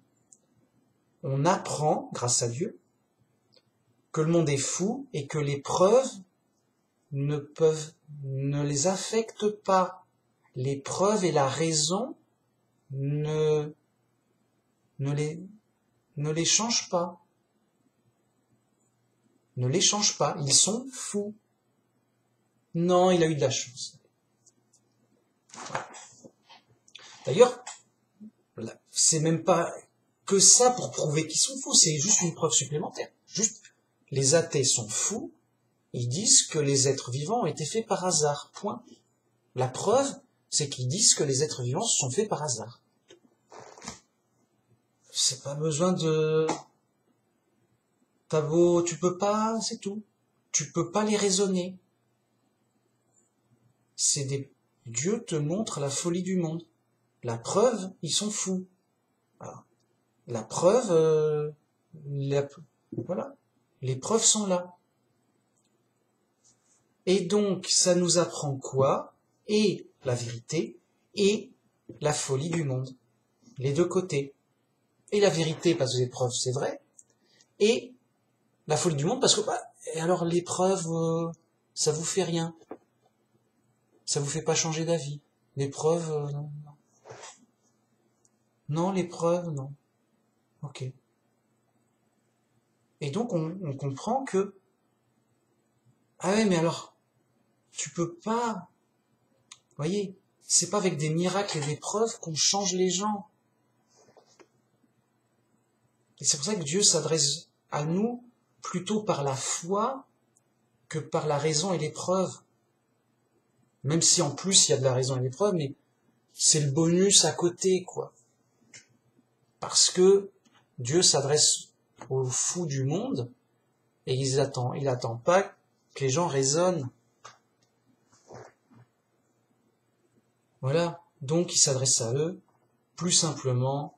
on apprend, grâce à Dieu, que le monde est fou et que les preuves ne les affectent pas. Les preuves et la raison ne les changent pas. Ne les changent pas. Ils sont fous. Non, il a eu de la chance. D'ailleurs, c'est même pas que ça pour prouver qu'ils sont fous, c'est juste une preuve supplémentaire. Juste, les athées sont fous, ils disent que les êtres vivants ont été faits par hasard, point. La preuve, c'est qu'ils disent que les êtres vivants se sont faits par hasard. C'est pas besoin de... tu peux pas, c'est tout. Tu peux pas les raisonner. Dieu te montre la folie du monde. La preuve, ils sont fous. Alors, la preuve, voilà, les preuves sont là. Et donc, ça nous apprend quoi? Et la vérité, et la folie du monde. Les deux côtés. et la vérité parce que l'épreuve c'est vrai, et la folie du monde parce que et alors l'épreuve ça vous fait rien, ça vous fait pas changer d'avis. L'épreuve non, non l'épreuve non. Ok. Et donc on comprend que ah ouais mais alors tu peux pas, vous voyez, c'est pas avec des miracles et des preuves qu'on change les gens. Et c'est pour ça que Dieu s'adresse à nous plutôt par la foi que par la raison et l'épreuve. Même si en plus il y a de la raison et l'épreuve, mais c'est le bonus à côté, quoi. Parce que Dieu s'adresse aux fous du monde et il attend pas que les gens raisonnent. Voilà. Donc il s'adresse à eux plus simplement.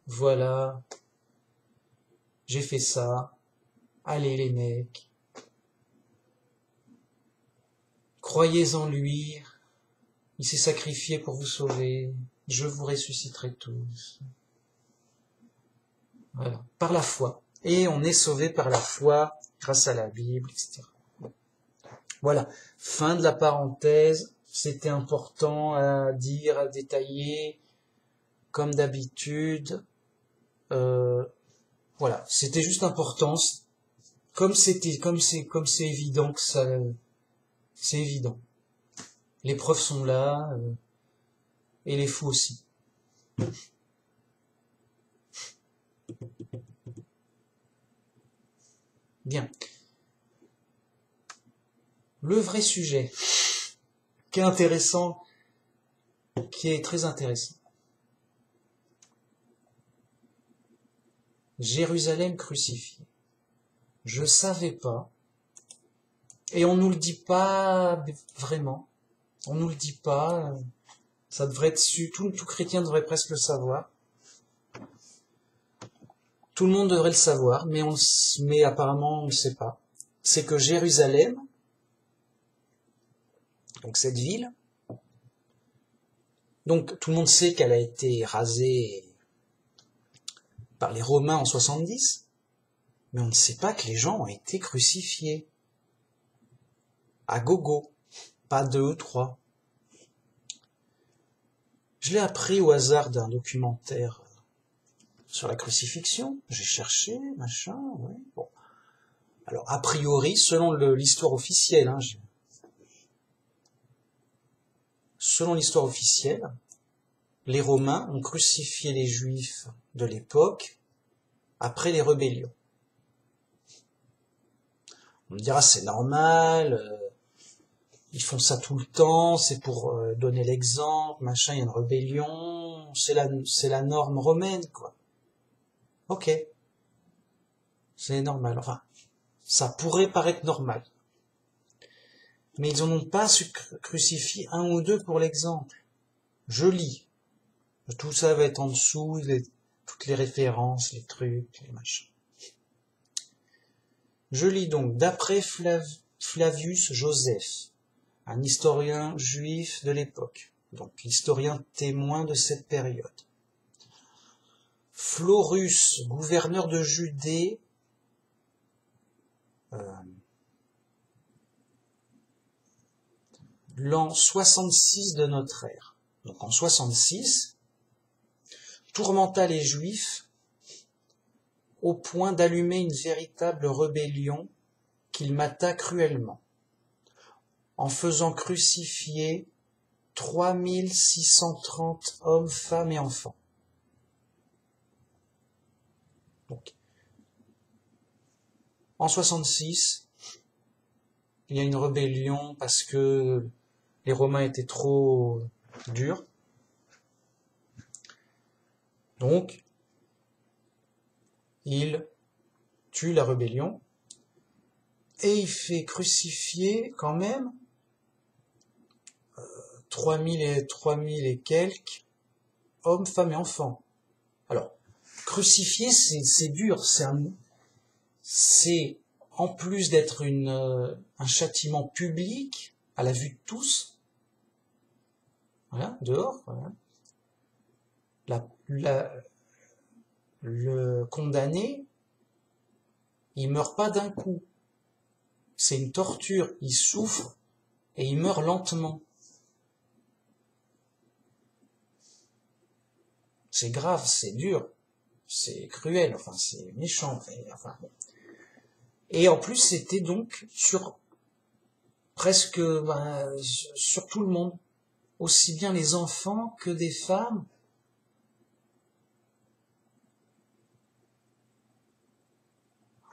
Voilà. J'ai fait ça. Allez les mecs. Croyez en lui. Il s'est sacrifié pour vous sauver. Je vous ressusciterai tous. Voilà. Par la foi. Et on est sauvé par la foi grâce à la Bible, etc. Voilà. Fin de la parenthèse. C'était important à dire, à détailler. Comme d'habitude. Voilà. C'était juste important. Comme c'est évident que ça, c'est évident. Les preuves sont là, et les fous aussi. Bien. Le vrai sujet, qui est intéressant, qui est très intéressant. Jérusalem crucifiée. Je savais pas, et on nous le dit pas vraiment. On nous le dit pas. Ça devrait être su. Tout chrétien devrait presque le savoir. Tout le monde devrait le savoir, mais apparemment on ne le sait pas. C'est que Jérusalem, donc cette ville, donc tout le monde sait qu'elle a été rasée par les Romains en 70, mais on ne sait pas que les gens ont été crucifiés. À gogo. Pas 2 ou 3. Je l'ai appris au hasard d'un documentaire sur la crucifixion. J'ai cherché, machin, ouais. Bon. Alors, a priori, selon l'histoire officielle, selon l'histoire officielle, les Romains ont crucifié les Juifs de l'époque après les rébellions. On me dira, c'est normal, ils font ça tout le temps, c'est pour donner l'exemple, machin, il y a une rébellion, c'est la norme romaine, quoi. Ok. C'est normal, enfin, ça pourrait paraître normal. Mais ils n'en ont pas crucifié un ou deux pour l'exemple. Je lis. Tout ça va être en dessous, toutes les références, les trucs, les machins. Je lis donc, d'après Flavius Joseph, un historien juif de l'époque, donc historien témoin de cette période. Florus, gouverneur de Judée, l'an 66 de notre ère. Donc en 66, tourmenta les Juifs au point d'allumer une véritable rébellion qu'il mata cruellement, en faisant crucifier 3630 hommes, femmes et enfants. Donc, en 66, il y a une rébellion parce que les Romains étaient trop durs. Donc, il tue la rébellion et il fait crucifier quand même 3000 et quelques hommes, femmes et enfants. Alors, crucifier, c'est dur, c'est en plus d'être un châtiment public à la vue de tous, voilà, dehors, voilà. le condamné, il meurt pas d'un coup. C'est une torture, il souffre et il meurt lentement. C'est grave, c'est dur, c'est cruel, enfin c'est méchant. Enfin, bon. Et en plus, c'était donc sur presque sur tout le monde, aussi bien les enfants que des femmes.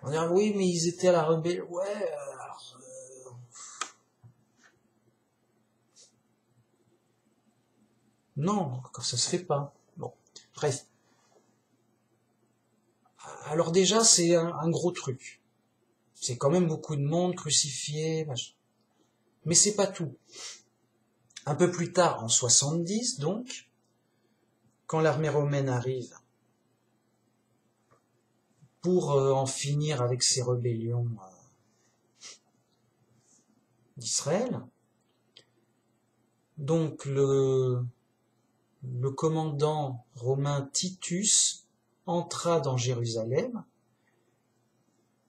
On dirait oui, mais ils étaient à la rebelle. Ouais, alors, non, ça se fait pas. Bon, bref. Alors déjà, c'est un gros truc. C'est quand même beaucoup de monde crucifié, machin. Mais c'est pas tout. Un peu plus tard, en 70, donc, quand l'armée romaine arrive pour en finir avec ces rébellions d'Israël, donc le commandant romain Titus entra dans Jérusalem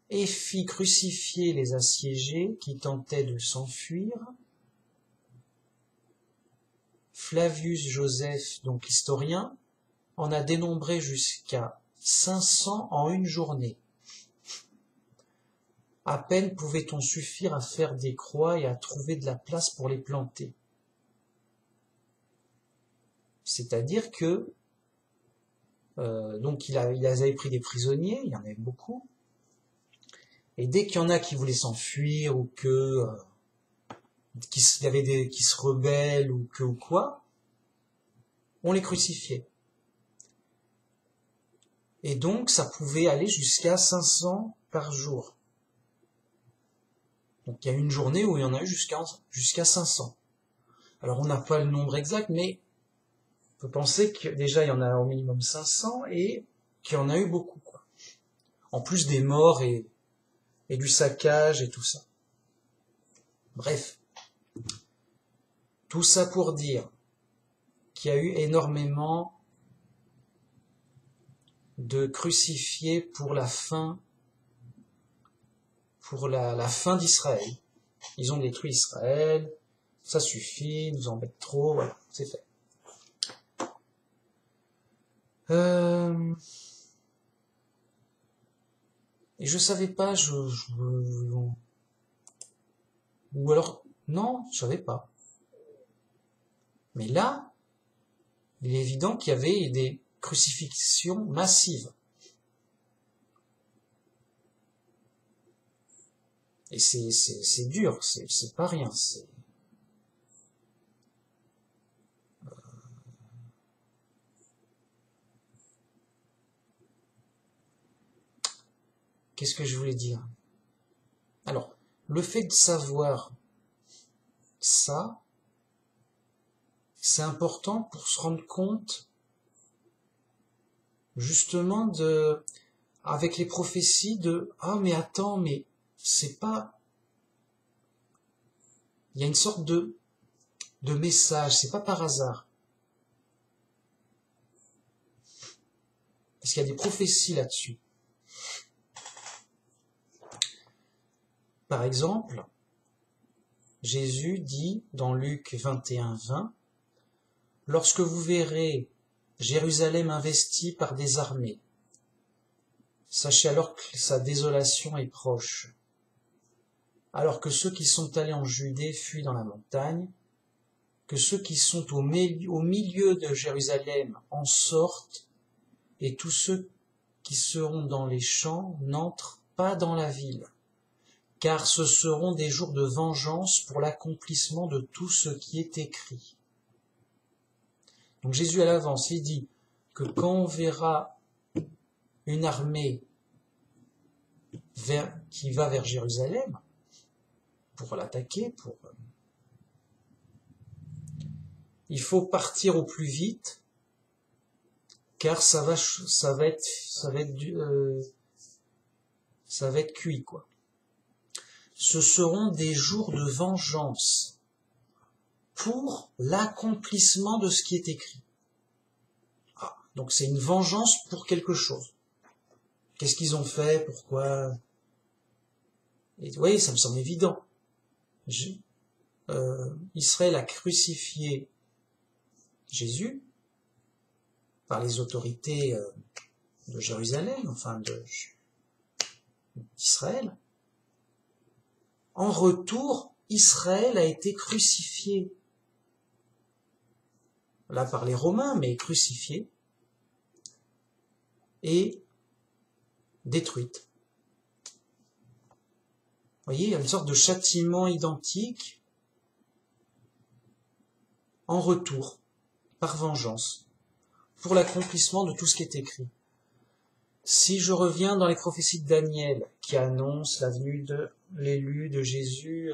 et fit crucifier les assiégés qui tentaient de s'enfuir. Flavius Joseph, donc historien, en a dénombré jusqu'à 500 en une journée. À peine pouvait-on suffire à faire des croix et à trouver de la place pour les planter. C'est-à-dire que donc il avait pris des prisonniers, il y en avait beaucoup, et dès qu'il y en a qui voulaient s'enfuir ou que qu'il y avait des qui se rebellent ou quoi, on les crucifiait. Et donc ça pouvait aller jusqu'à 500 par jour. Donc il y a une journée où il y en a eu jusqu'à 500. Alors on n'a pas le nombre exact, mais on peut penser que déjà il y en a au minimum 500 et qu'il y en a eu beaucoup, quoi. En plus des morts et du saccage et tout ça. Bref. Tout ça pour dire qu'il y a eu énormément de crucifiés pour la fin d'Israël. Ils ont détruit Israël, ça suffit, ils nous embêtent trop, voilà, c'est fait. Et je savais pas, ou alors, non, je savais pas. Mais là, il est évident qu'il y avait des crucifixions massives. Et c'est dur, c'est pas rien, Qu'est-ce que je voulais dire? Alors, le fait de savoir ça, c'est important pour se rendre compte justement avec les prophéties ah mais attends, mais c'est pas, il y a une sorte de message, c'est pas par hasard. Parce qu'il y a des prophéties là-dessus. Par exemple, Jésus dit dans Luc 21:20, « Lorsque vous verrez Jérusalem investie par des armées, sachez alors que sa désolation est proche. Alors que ceux qui sont allés en Judée fuient dans la montagne, que ceux qui sont au milieu de Jérusalem en sortent, et tous ceux qui seront dans les champs n'entrent pas dans la ville. Car ce seront des jours de vengeance pour l'accomplissement de tout ce qui est écrit. » Donc Jésus à l'avance, il dit que quand on verra une armée qui va vers Jérusalem pour l'attaquer, il faut partir au plus vite, car ça va être cuit, quoi. Ce seront des jours de vengeance pour l'accomplissement de ce qui est écrit. Ah, Donc c'est une vengeance pour quelque chose. Qu'est-ce qu'ils ont fait? Pourquoi? Et vous voyez, ça me semble évident. Israël a crucifié Jésus par les autorités de Jérusalem, enfin d'Israël. En retour, Israël a été crucifié. Là par les Romains, mais crucifié et détruite. Vous voyez, il y a une sorte de châtiment identique en retour, par vengeance, pour l'accomplissement de tout ce qui est écrit. Si je reviens dans les prophéties de Daniel, qui annoncent la venue de l'élu de Jésus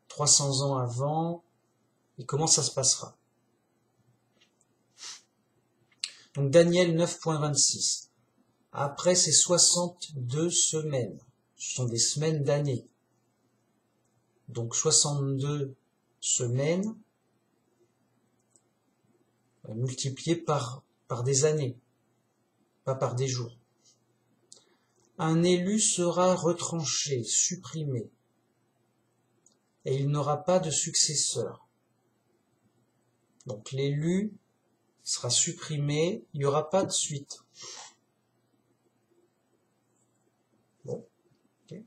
300 ans avant, et comment ça se passera. Donc Daniel 9.26. Après ces 62 semaines, ce sont des semaines d'année. Donc 62 semaines multipliées par des années, pas par des jours. Un élu sera retranché, supprimé, et il n'aura pas de successeur. Donc l'élu sera supprimé, il n'y aura pas de suite. Bon, okay.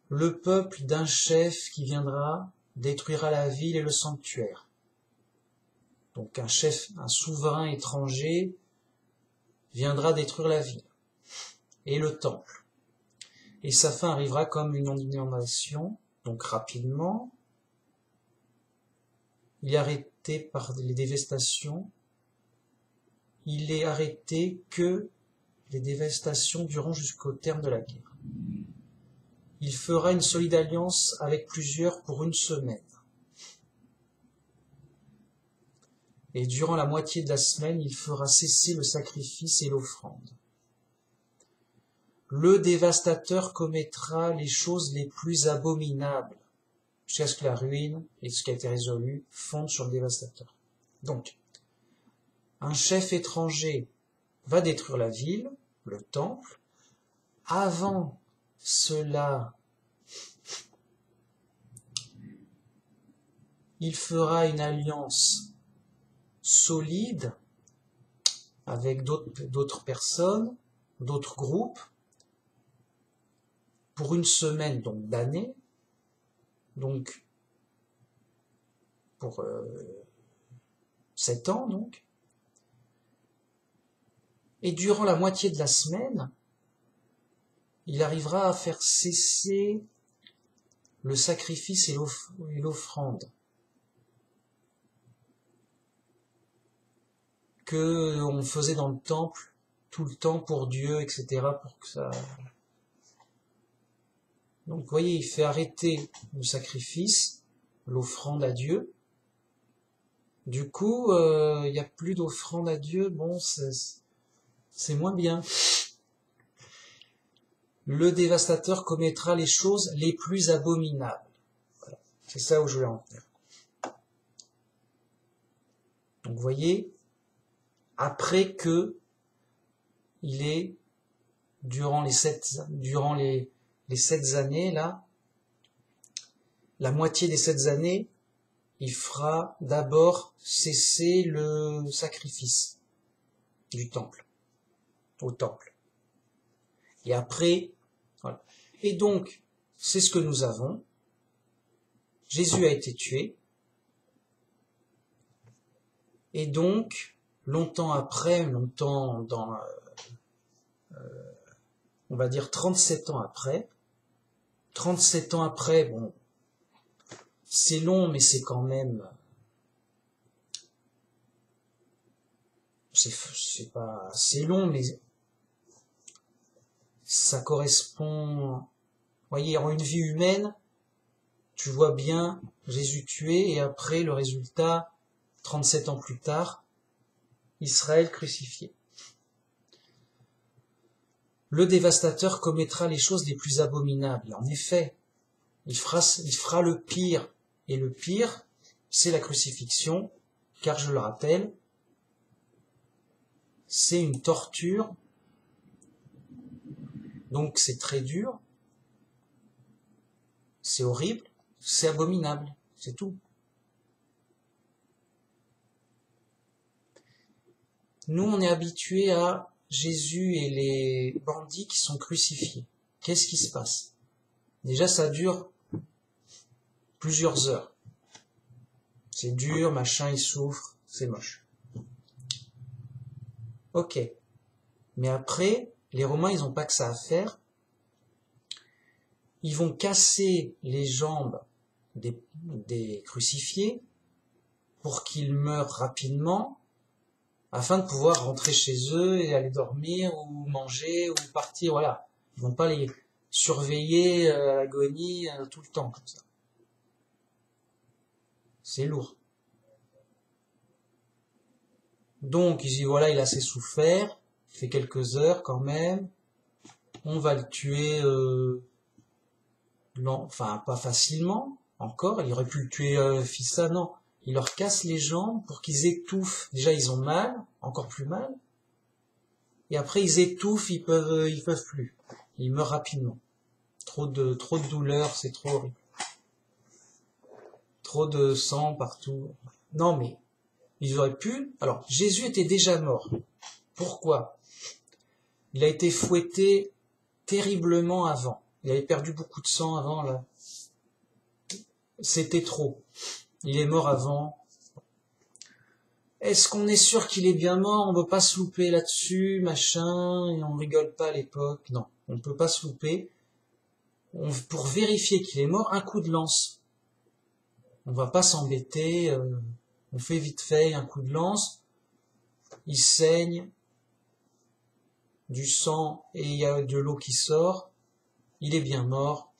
Le peuple d'un chef qui viendra détruira la ville et le sanctuaire. Donc un chef, un souverain étranger viendra détruire la ville et le temple. Et sa fin arrivera comme une inondation, donc rapidement. Il est arrêté par les dévastations. Il est arrêté que les dévastations durant jusqu'au terme de la guerre. Il fera une solide alliance avec plusieurs pour une semaine. Et durant la moitié de la semaine, il fera cesser le sacrifice et l'offrande. Le dévastateur commettra les choses les plus abominables, jusqu'à ce que la ruine et ce qui a été résolu fondent sur le dévastateur. Donc, un chef étranger va détruire la ville, le temple. Avant cela, il fera une alliance solide avec d'autres personnes, d'autres groupes, pour une semaine donc d'année, donc pour 7 ans donc. Et durant la moitié de la semaine, il arrivera à faire cesser le sacrifice et l'offrande que on faisait dans le temple tout le temps pour Dieu, etc. pour que ça. Donc vous voyez, il fait arrêter le sacrifice, l'offrande à Dieu. Du coup, il n'y a plus d'offrande à Dieu. Bon, c'est moins bien. Le dévastateur commettra les choses les plus abominables. Voilà. C'est ça où je vais en venir. Donc vous voyez, après que il est durant les 7 années là, la moitié des 7 années, il fera d'abord cesser le sacrifice du temple, au temple. Et après, voilà. Et donc, c'est ce que nous avons. Jésus a été tué. Et donc, longtemps après, on va dire 37 ans après, bon, c'est long, mais c'est quand même, c'est pas, c'est long, mais ça correspond, vous voyez, en une vie humaine, tu vois bien Jésus tué, et après, le résultat, 37 ans plus tard, Israël crucifié. Le dévastateur commettra les choses les plus abominables. Et en effet, il fera le pire. Et le pire, c'est la crucifixion, car je le rappelle, c'est une torture, donc c'est très dur, c'est horrible, c'est abominable, c'est tout. Nous, on est habitués à Jésus et les bandits qui sont crucifiés. Qu'est-ce qui se passe? Déjà, ça dure plusieurs heures. C'est dur, machin, il souffre, c'est moche. Ok. Mais après, les Romains, ils n'ont pas que ça à faire. Ils vont casser les jambes des crucifiés pour qu'ils meurent rapidement, afin de pouvoir rentrer chez eux et aller dormir ou manger ou partir, voilà. Ils vont pas les surveiller à l'agonie tout le temps comme ça. C'est lourd. Donc, ils disent, voilà, il a assez souffert, il fait quelques heures quand même, on va le tuer, enfin, pas facilement, encore, il aurait pu le tuer fissa, non. Il leur casse les jambes pour qu'ils étouffent. Déjà, ils ont mal, encore plus mal. Et après, ils étouffent, ils peuvent plus. Ils meurent rapidement. Trop de douleur, c'est trop horrible. Trop de sang partout. Non, mais ils auraient pu. Alors, Jésus était déjà mort. Pourquoi? Il a été fouetté terriblement avant. Il avait perdu beaucoup de sang avant, là. C'était trop. Il est mort avant. Est-ce qu'on est sûr qu'il est bien mort? On ne peut pas se louper là-dessus, machin, et on rigole pas à l'époque. Non, on ne peut pas se louper. Pour vérifier qu'il est mort, un coup de lance. On va pas s'embêter. On fait vite fait un coup de lance. Il saigne du sang et il y a de l'eau qui sort. Il est bien mort.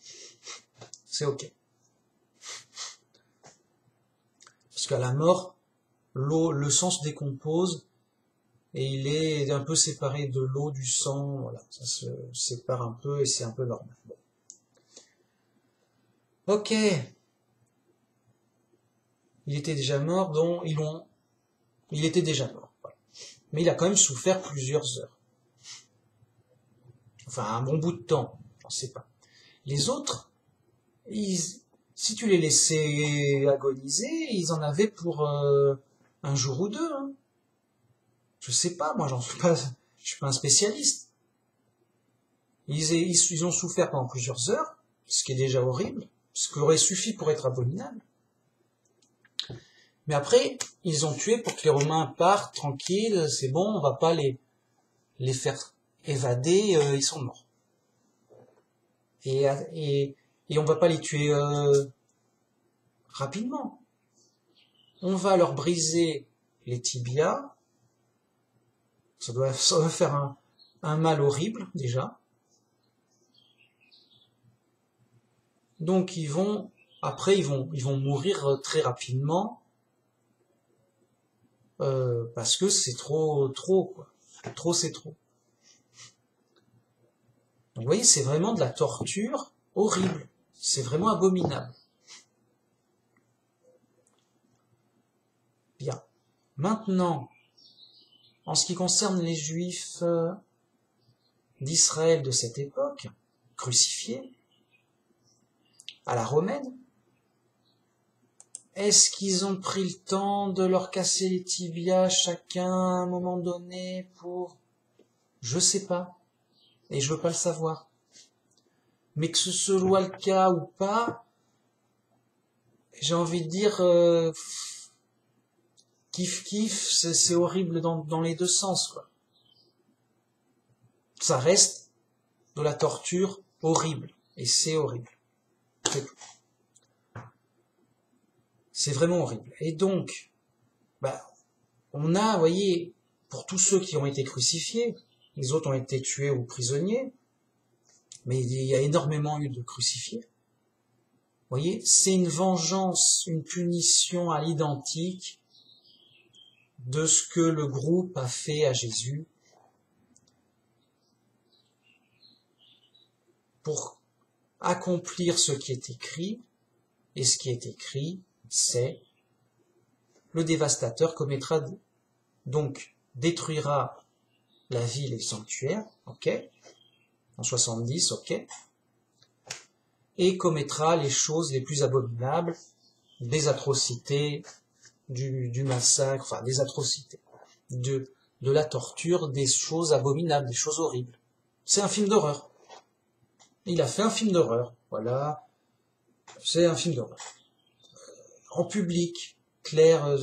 C'est ok. Parce qu'à la mort, le sang se décompose et il est un peu séparé de l'eau, du sang, voilà, ça se sépare un peu et c'est un peu normal. Bon. Ok. Il était déjà mort, donc il était déjà mort. Voilà. Mais il a quand même souffert plusieurs heures. Enfin, un bon bout de temps, j'en sais pas. Les autres, si tu les laissais agoniser, ils en avaient pour un jour ou deux. Hein. Je sais pas, moi je suis pas un spécialiste. Ils ont souffert pendant plusieurs heures, ce qui est déjà horrible, ce qui aurait suffi pour être abominable. Mais après, ils ont tué pour que les Romains partent tranquilles, c'est bon, on va pas les faire évader, ils sont morts. Et on va pas les tuer rapidement. On va leur briser les tibias, ça doit faire un mal horrible déjà. Donc après ils vont mourir très rapidement parce que c'est trop quoi. Trop c'est trop. Donc vous voyez, c'est vraiment de la torture horrible. C'est vraiment abominable. Bien. Maintenant, en ce qui concerne les Juifs d'Israël de cette époque, crucifiés à la romaine, est-ce qu'ils ont pris le temps de leur casser les tibias chacun à un moment donné pour... Je sais pas. Et je veux pas le savoir. Mais que ce soit le cas ou pas, j'ai envie de dire... kiff, c'est horrible dans les deux sens, quoi. Ça reste de la torture horrible. Et c'est horrible. C'est tout. C'est vraiment horrible. Et donc, on a, vous voyez, pour tous ceux qui ont été crucifiés, les autres ont été tués ou prisonniers, mais il y a énormément eu de crucifiés. Vous voyez, c'est une vengeance, une punition à l'identique de ce que le groupe a fait à Jésus pour accomplir ce qui est écrit, et ce qui est écrit, c'est le dévastateur détruira la ville et le sanctuaire, ok, en 70, ok, et commettra les choses les plus abominables, des atrocités, du massacre, enfin des atrocités, de la torture, des choses abominables, des choses horribles. C'est un film d'horreur. Il a fait un film d'horreur, voilà, c'est un film d'horreur. En public, clair,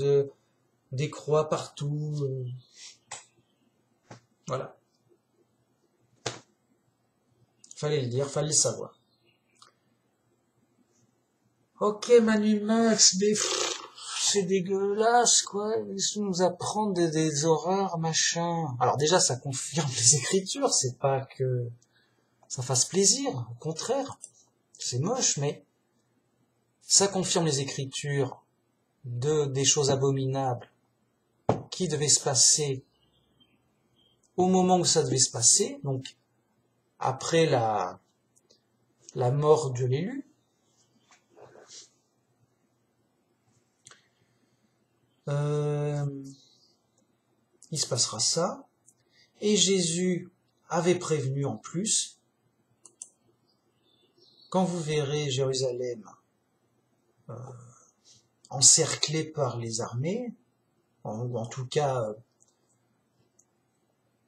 des croix partout, voilà. Fallait le dire, fallait le savoir. Ok Manu Max, mais c'est dégueulasse quoi, ils nous apprendre des horreurs, machin. Alors déjà ça confirme les écritures, c'est pas que ça fasse plaisir, au contraire, c'est moche, mais ça confirme les écritures des choses abominables qui devaient se passer au moment où ça devait se passer, donc après la mort de l'élu. Il se passera ça, et Jésus avait prévenu en plus, quand vous verrez Jérusalem encerclée par les armées, ou en tout cas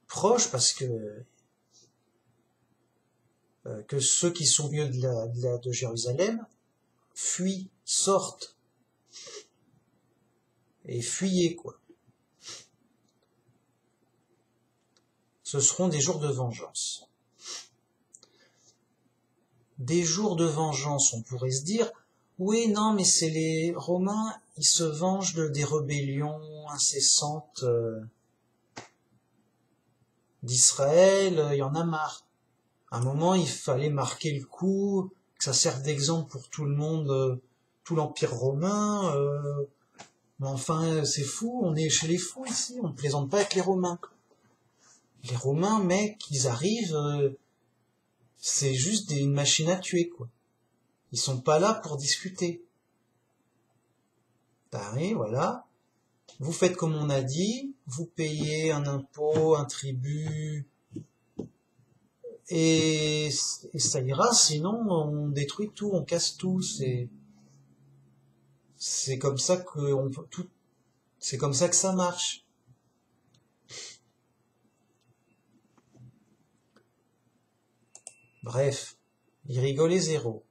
proche, parce que ceux qui sont au milieu de Jérusalem fuient, sortent, et fuyez quoi. Ce seront des jours de vengeance. Des jours de vengeance, on pourrait se dire, oui, non, mais c'est les Romains, ils se vengent des rébellions incessantes d'Israël, il y en a marre. À un moment, il fallait marquer le coup, que ça serve d'exemple pour tout le monde, tout l'Empire romain. Mais enfin, c'est fou, on est chez les fous ici, on ne plaisante pas avec les Romains. Les Romains, mec, ils arrivent, c'est juste une machine à tuer, quoi. Ils sont pas là pour discuter. Oui, voilà. Vous faites comme on a dit, vous payez un impôt, un tribut, et ça ira, sinon on détruit tout, on casse tout, c'est comme ça que c'est comme ça que ça marche. Bref, il rigolait zéro.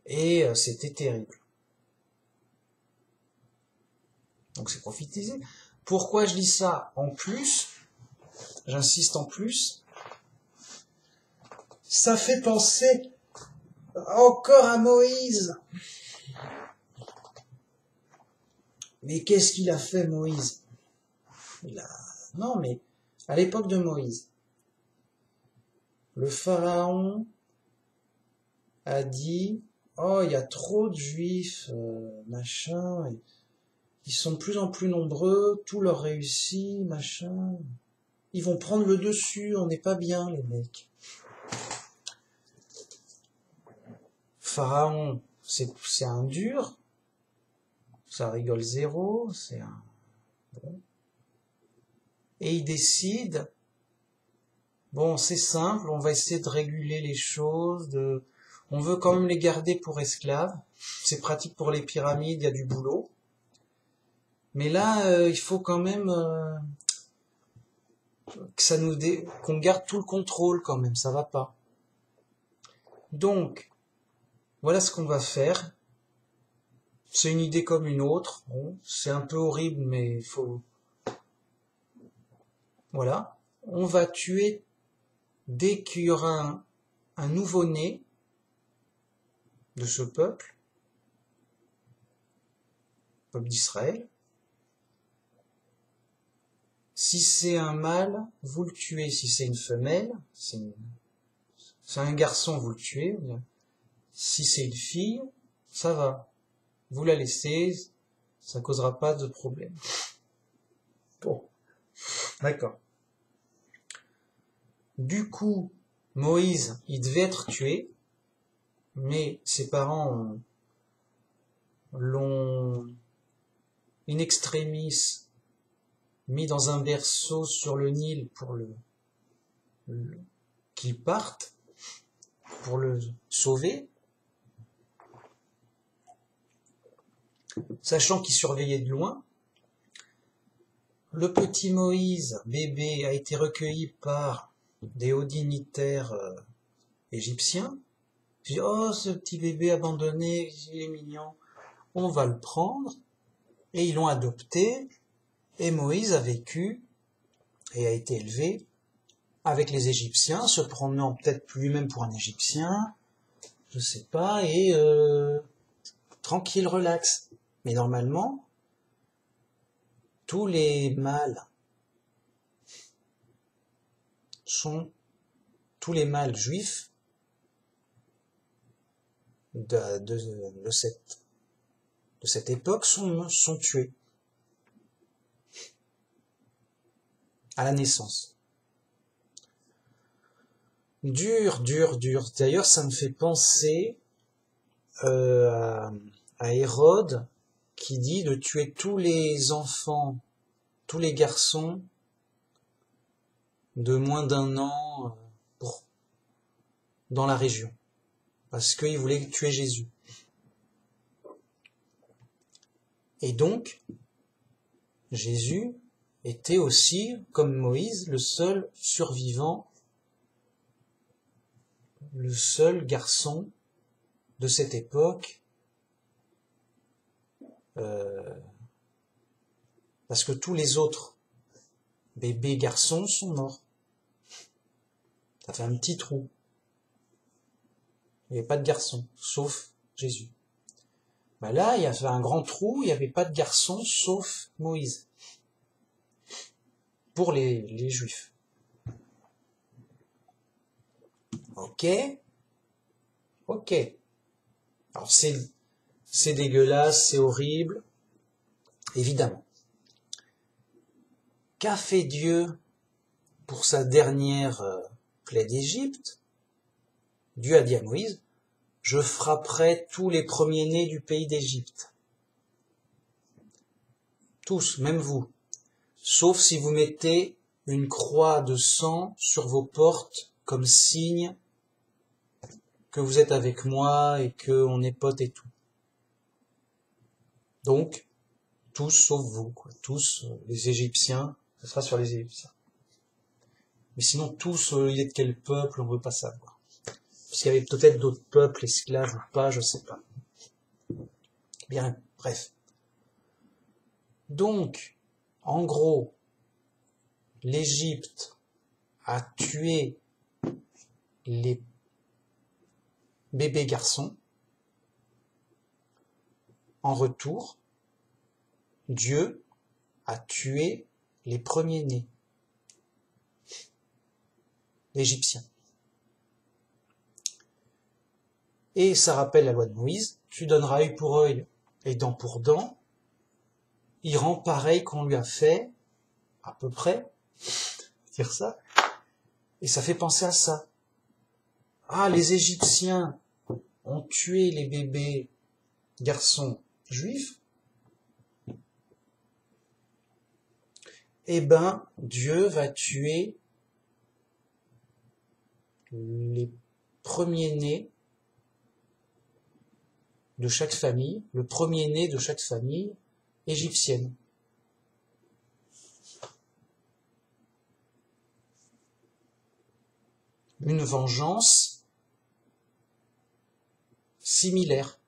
Et c'était terrible. Donc c'est prophétisé. Pourquoi je dis ça en plus? J'insiste en plus. Ça fait penser encore à Moïse. Mais qu'est-ce qu'il a fait Moïse? Non, mais à l'époque de Moïse, le pharaon a dit, oh, il y a trop de juifs, machin, ils sont de plus en plus nombreux, tout leur réussit, machin. Ils vont prendre le dessus, on n'est pas bien, les mecs. Pharaon, c'est un dur, ça rigole zéro, c'est un... Bon. Et il décide, bon, c'est simple, on va essayer de réguler les choses, on veut quand même les garder pour esclaves, c'est pratique pour les pyramides, il y a du boulot. Mais là, il faut quand même qu'on garde tout le contrôle quand même, ça va pas. Donc, voilà ce qu'on va faire. C'est une idée comme une autre. Bon, c'est un peu horrible, mais il faut... Voilà. On va tuer dès qu'il y aura un nouveau-né de ce peuple d'Israël. Si c'est un mâle, vous le tuez. Si c'est une femelle, c'est un garçon, vous le tuez. Si c'est une fille, ça va. Vous la laissez, ça causera pas de problème. Bon, d'accord. Du coup, Moïse, il devait être tué, mais ses parents l'ont in extremis, mis dans un berceau sur le Nil pour qu'il parte, pour le sauver, sachant qu'il surveillait de loin. Le petit Moïse, bébé, a été recueilli par des hauts dignitaires égyptiens. Ils disent, oh, ce petit bébé abandonné, il est mignon, on va le prendre. Et ils l'ont adopté, et Moïse a vécu et a été élevé avec les Égyptiens, se prenant peut-être lui-même pour un Égyptien, je sais pas, et tranquille, relax. Mais normalement, tous les mâles juifs de cette époque sont tués à la naissance. Dur. D'ailleurs, ça me fait penser à Hérode, qui dit de tuer tous les enfants, tous les garçons de moins d'1 an dans la région, parce qu'il voulait tuer Jésus. Et donc, Jésus était aussi, comme Moïse, le seul survivant, le seul garçon de cette époque, parce que tous les autres bébés garçons sont morts. Ça fait un petit trou. Il n'y avait pas de garçon, sauf Jésus. Ben là, il y avait un grand trou, il n'y avait pas de garçon, sauf Moïse. Pour les Juifs. Ok. Alors c'est dégueulasse, c'est horrible, évidemment. Qu'a fait Dieu pour sa dernière plaie d'Égypte? Dieu a dit à Moïse, je frapperai tous les premiers-nés du pays d'Égypte. Tous, même vous. Sauf si vous mettez une croix de sang sur vos portes comme signe que vous êtes avec moi et qu'on est potes et tout. Donc, tous sauf vous, quoi. Tous les Égyptiens, ce sera sur les Égyptiens. Mais sinon, tous, il est de quel peuple, on ne veut pas savoir. Parce qu'il y avait peut-être d'autres peuples, esclaves ou pas, je sais pas. Bien, bref. Donc, en gros, l'Égypte a tué les bébés garçons. En retour, Dieu a tué les premiers-nés, l'Égyptien. Et ça rappelle la loi de Moïse, tu donneras œil pour œil et dent pour dent. Il rend pareil qu'on lui a fait, à peu près, dire ça, et ça fait penser à ça. Ah, les Égyptiens ont tué les bébés garçons juifs, eh ben, Dieu va tuer les premiers-nés de chaque famille, le premier-né de chaque famille égyptienne. Une vengeance similaire,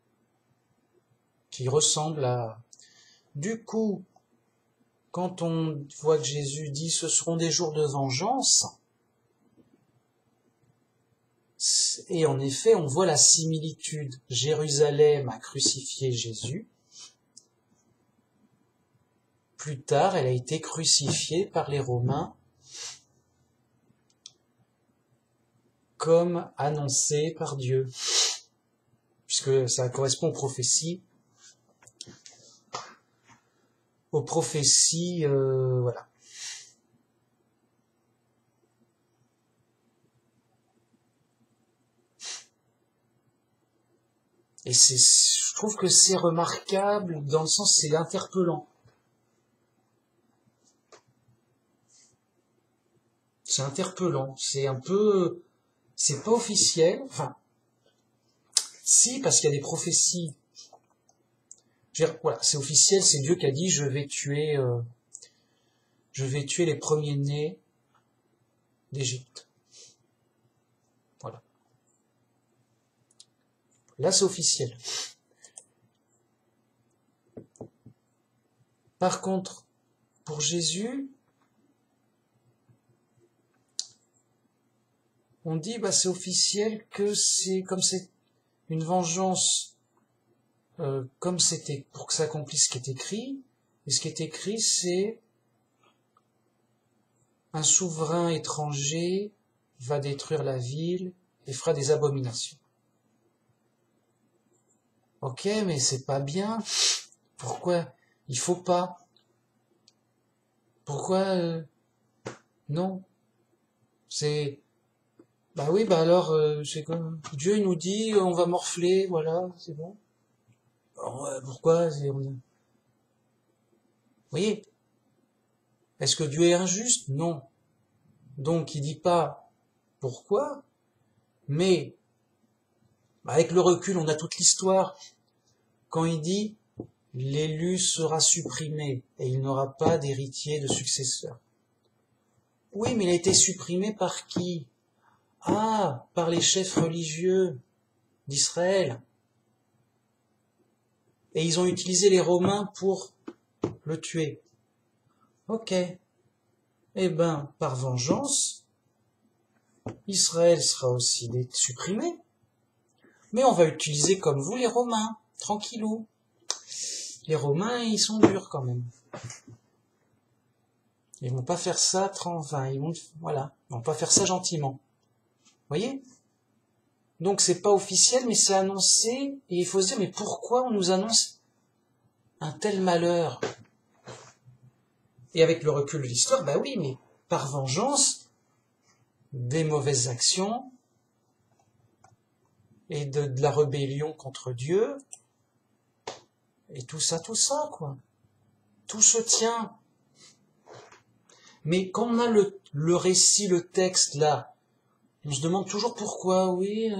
qui ressemble à... Du coup, quand on voit que Jésus dit « ce seront des jours de vengeance », et en effet, on voit la similitude. Jérusalem a crucifié Jésus. Plus tard, elle a été crucifiée par les Romains, comme annoncé par Dieu, puisque ça correspond aux prophéties. Voilà. Et je trouve que c'est remarquable, dans le sens c'est interpellant. c'est interpellant, c'est un peu, c'est pas officiel, enfin, si, parce qu'il y a des prophéties. Je veux dire, voilà, c'est officiel, c'est Dieu qui a dit, je vais tuer les premiers-nés d'Égypte. Voilà. Là, c'est officiel. Par contre, pour Jésus, on dit, bah, c'est officiel que comme c'est une vengeance, comme c'était pour que s'accomplisse ce qui est écrit. Et ce qui est écrit, c'est un souverain étranger va détruire la ville et fera des abominations. Ok, mais c'est pas bien. Pourquoi il faut pas? Pourquoi non? C'est bah oui, bah alors c'est comme Dieu il nous dit on va morfler, voilà, c'est bon. Alors, pourquoi vous voyez? Est-ce que Dieu est injuste? Non. Donc il dit pas pourquoi, mais avec le recul, on a toute l'histoire. Quand il dit l'élu sera supprimé et il n'aura pas d'héritier, de successeur. Oui, mais il a été supprimé par qui? Ah, par les chefs religieux d'Israël. Et ils ont utilisé les Romains pour le tuer. Ok. Eh ben, par vengeance, Israël sera aussi supprimé. Mais on va utiliser comme vous les Romains, tranquillou. Les Romains, ils sont durs quand même. Ils vont pas faire ça voilà, ils vont pas faire ça gentiment. Voyez? Donc c'est pas officiel, mais c'est annoncé, et il faut se dire, mais pourquoi on nous annonce un tel malheur? Et avec le recul de l'histoire, bah oui, mais par vengeance, des mauvaises actions, et de la rébellion contre Dieu, et tout ça, quoi. Tout se tient. Mais quand on a le récit, le texte, là, on se demande toujours pourquoi, oui,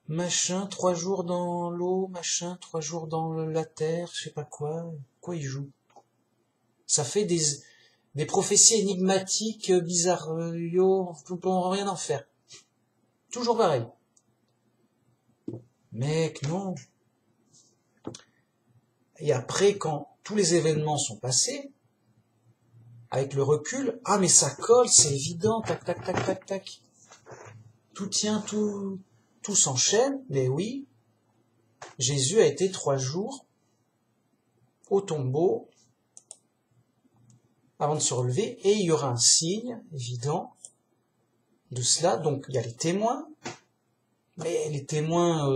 machin, 3 jours dans l'eau, machin, 3 jours dans la terre, je sais pas quoi il joue. Ça fait des prophéties énigmatiques, bizarres, on peut rien en faire. Toujours pareil. Mec, non. Et après, quand tous les événements sont passés, avec le recul, ah mais ça colle, c'est évident, tac, tac, tac, tac, tac. Tout tient, tout s'enchaîne, mais oui, Jésus a été 3 jours au tombeau avant de se relever, et il y aura un signe évident de cela. Donc il y a les témoins, mais les témoins,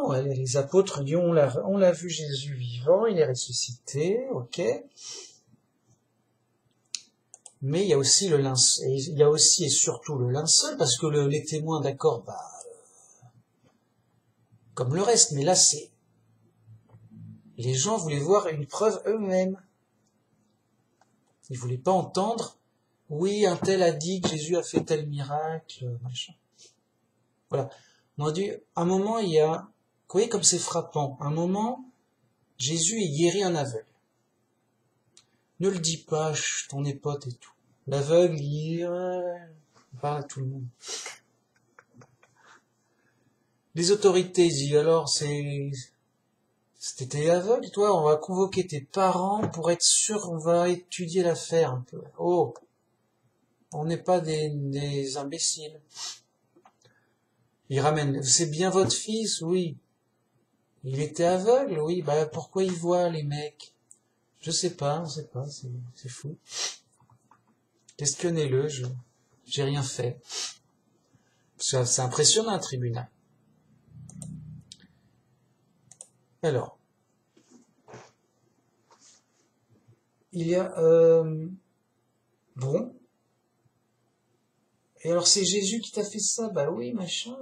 ouais, les apôtres disent on l'a vu Jésus vivant, il est ressuscité, ok. Mais il y a aussi le linceul, et il y a aussi et surtout le linceul, parce que les témoins, d'accord, bah, comme le reste, mais là c'est, les gens voulaient voir une preuve eux-mêmes. Ils voulaient pas entendre, oui, un tel a dit que Jésus a fait tel miracle, machin. Voilà. On a dit, à un moment, il y a, vous voyez comme c'est frappant, à un moment, Jésus est guéri un aveugle. Ne le dis pas, ton est pote et tout. L'aveugle, il parle à tout le monde. Les autorités disent, alors t'étais aveugle, toi, on va convoquer tes parents pour être sûr, on va étudier l'affaire un peu. Oh, on n'est pas des imbéciles. Il ramène, c'est bien votre fils, oui. Il était aveugle, oui, bah pourquoi il voit les mecs? Je sais pas, c'est fou. Questionnez-le, j'ai rien fait. C'est impressionnant un tribunal. Alors, il y a bon. Et alors c'est Jésus qui t'a fait ça? Bah oui, machin,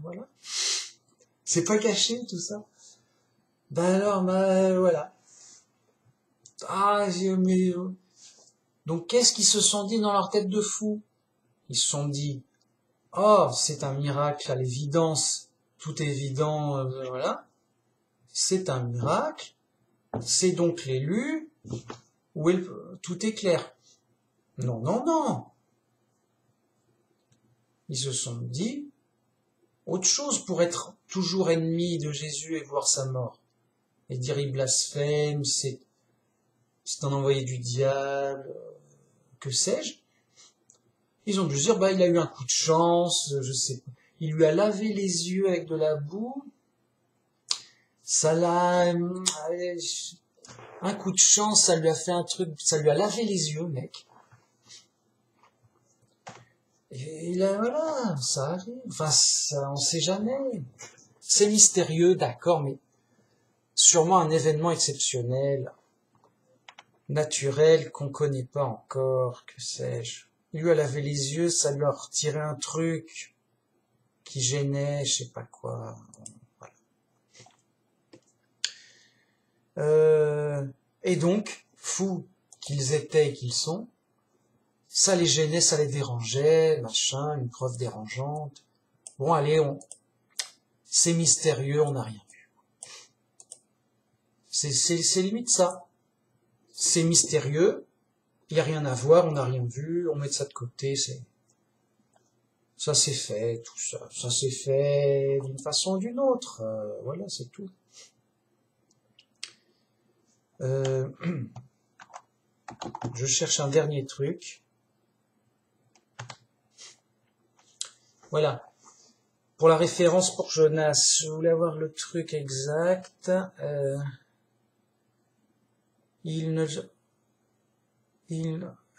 voilà. C'est pas caché tout ça. Bah alors, voilà. Ah, mais Donc qu'est-ce qu'ils se sont dit dans leur tête de fou? Ils se sont dit, oh, c'est un miracle à l'évidence, tout est évident, voilà. C'est un miracle, c'est donc l'élu, où tout est clair. Non, non, non. Ils se sont dit autre chose pour être toujours ennemi de Jésus et voir sa mort. Et dire il blasphème, c'est un envoyé du diable, que sais-je. Ils ont dû se dire, il a eu un coup de chance, je sais pas. Il lui a lavé les yeux avec de la boue. Ça l'a, un coup de chance, ça lui a fait un truc, ça lui a lavé les yeux, mec. Et là, voilà, ça arrive. Enfin, ça, on sait jamais. C'est mystérieux, d'accord, mais sûrement un événement exceptionnel, naturel, qu'on connaît pas encore, que sais-je. Il lui a lavé les yeux, ça lui a retiré un truc qui gênait, je sais pas quoi. Voilà. Et donc, fous qu'ils étaient et qu'ils sont, ça les gênait, ça les dérangeait, machin, une preuve dérangeante. Bon, allez, c'est mystérieux, on n'a rien vu. C'est limite ça. C'est mystérieux, il n'y a rien à voir, on n'a rien vu, on met ça de côté, ça s'est fait, tout ça. Ça s'est fait d'une façon ou d'une autre. Voilà, c'est tout. Je cherche un dernier truc. Voilà. Pour la référence pour Jonas, je voulais avoir le truc exact.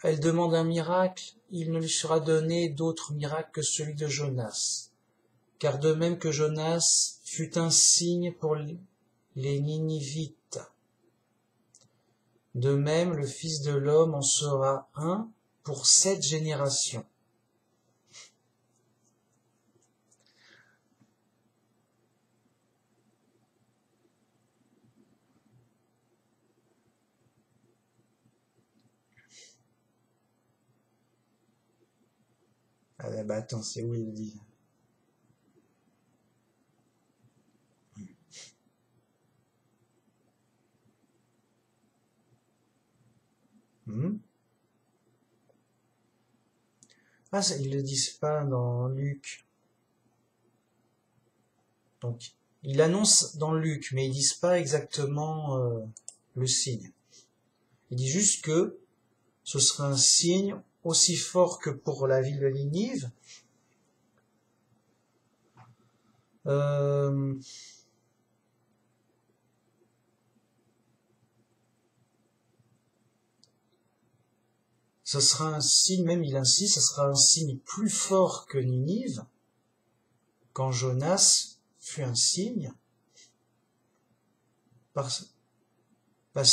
Elle demande un miracle, il ne lui sera donné d'autre miracle que celui de Jonas. Car de même que Jonas fut un signe pour les Ninivites, de même le Fils de l'homme en sera un pour 7 générations. Ah attends, c'est où il dit? Ah, ça, ils le disent pas dans Luc. Donc, il annonce dans Luc, mais ils disent pas exactement le signe. Il dit juste que ce sera un signe aussi fort que pour la ville de Ninive. Ce sera un signe, même il insiste, ce sera un signe plus fort que Ninive, quand Jonas fut un signe, parce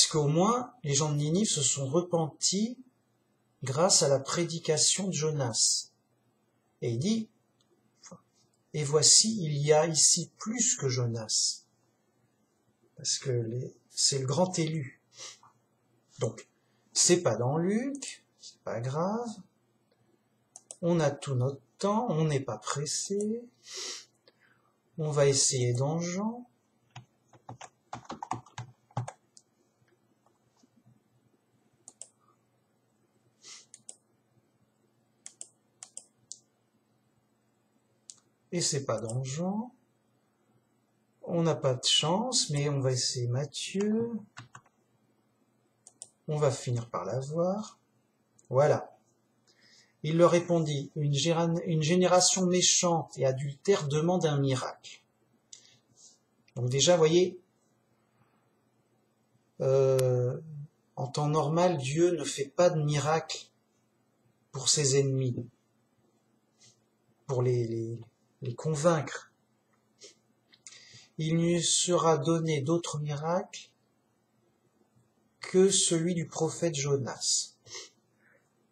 qu'au moins les gens de Ninive se sont repentis grâce à la prédication de Jonas. Et il dit, et voici, il y a ici plus que Jonas, parce que c'est le grand élu. Donc, c'est pas dans Luc, c'est pas grave, on a tout notre temps, on n'est pas pressé, on va essayer dans Jean. Et c'est pas dans Jean. On n'a pas de chance, mais on va essayer Matthieu. On va finir par l'avoir. Voilà. Il leur répondit, une génération méchante et adultère demande un miracle. Donc déjà, vous voyez, en temps normal, Dieu ne fait pas de miracle pour ses ennemis, pour les convaincre. Il ne sera donné d'autre miracle que celui du prophète Jonas.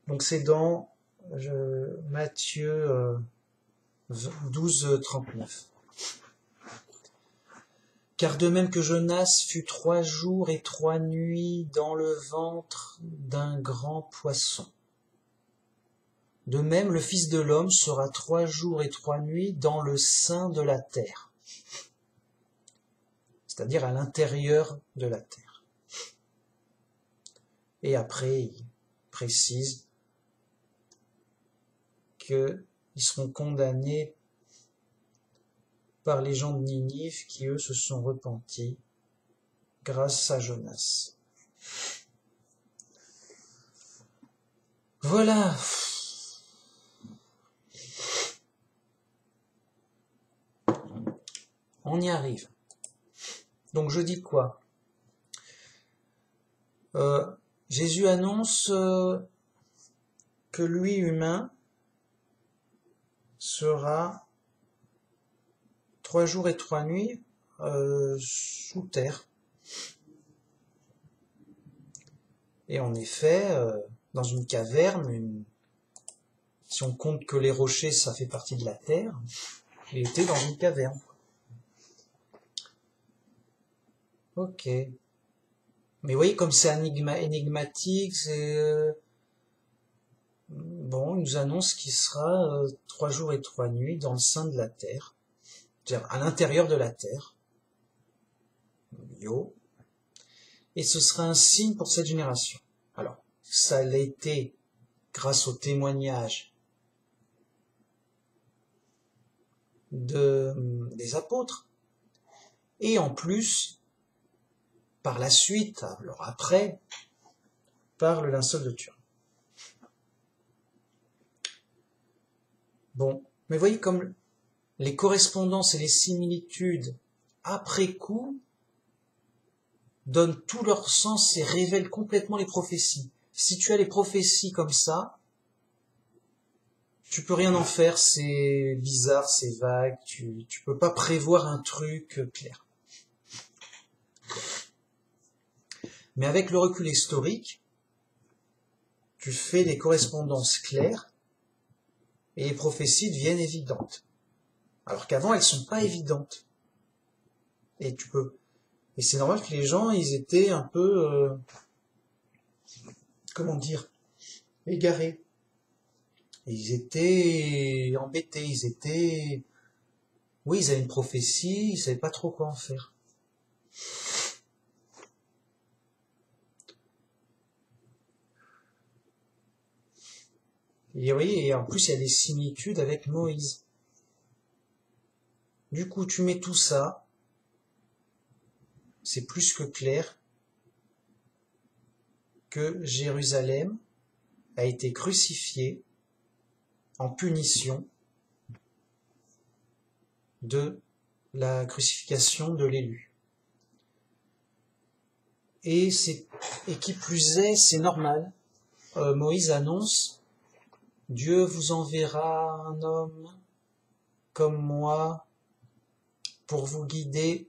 Donc c'est dans Matthieu 12, 39. Car de même que Jonas fut 3 jours et 3 nuits dans le ventre d'un grand poisson, de même le Fils de l'homme sera 3 jours et 3 nuits dans le sein de la terre, c'est-à-dire à l'intérieur de la terre. Et après, il précise qu'ils seront condamnés par les gens de Ninive qui, eux, se sont repentis grâce à Jonas. Voilà. On y arrive. Donc je dis quoi? Jésus annonce que lui, humain, sera 3 jours et 3 nuits sous terre. Et en effet, dans une caverne, si on compte que les rochers, ça fait partie de la terre, il était dans une caverne. Ok. Mais vous voyez, comme c'est énigmatique, c'est... Bon, il nous annonce qu'il sera 3 jours et 3 nuits dans le sein de la terre, c'est-à-dire à l'intérieur de la terre. Yo. Et ce sera un signe pour cette génération. Alors, ça l'a été grâce au témoignage des apôtres, et en plus, par la suite, alors après, par le linceul de Turin. Bon, mais voyez comme les correspondances et les similitudes après coup donnent tout leur sens et révèlent complètement les prophéties. Si tu as les prophéties comme ça, tu peux rien en faire, c'est bizarre, c'est vague, tu peux pas prévoir un truc clair. Mais avec le recul historique, tu fais des correspondances claires et les prophéties deviennent évidentes. Alors qu'avant, elles sont pas évidentes. Et c'est normal que les gens, ils étaient un peu, comment dire, égarés. Ils étaient embêtés, oui, ils avaient une prophétie, ils savaient pas trop quoi en faire. Et oui, et en plus, il y a des similitudes avec Moïse. Du coup, tu mets tout ça, c'est plus que clair que Jérusalem a été crucifiée en punition de la crucifixion de l'élu. Et qui plus est, c'est normal. Moïse annonce, Dieu vous enverra un homme comme moi pour vous guider,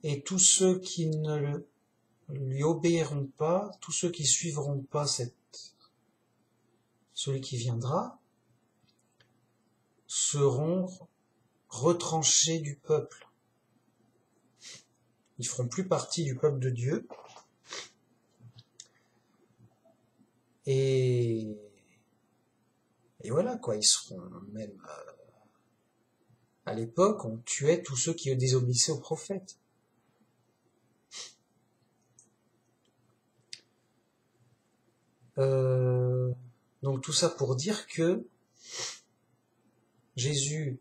et tous ceux qui ne lui obéiront pas, tous ceux qui suivront pas celui qui viendra, seront retranchés du peuple. Ils feront plus partie du peuple de Dieu. Et voilà quoi, ils seront même à l'époque, on tuait tous ceux qui désobéissaient aux prophètes. Donc tout ça pour dire que Jésus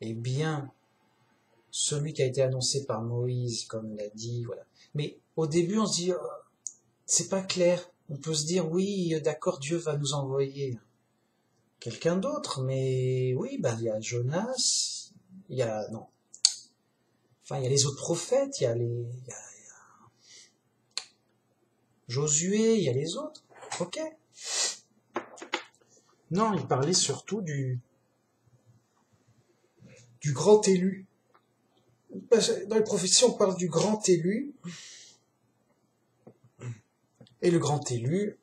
est bien celui qui a été annoncé par Moïse, comme il a dit, voilà. Mais au début, on se dit, c'est pas clair. On peut se dire, oui, d'accord, Dieu va nous envoyer quelqu'un d'autre, mais oui, il y a Jonas, il y a les autres prophètes, il y a Josué, il y a les autres. Ok. Non, il parlait surtout du grand élu. Dans les prophéties, on parle du grand élu. Et le grand élu,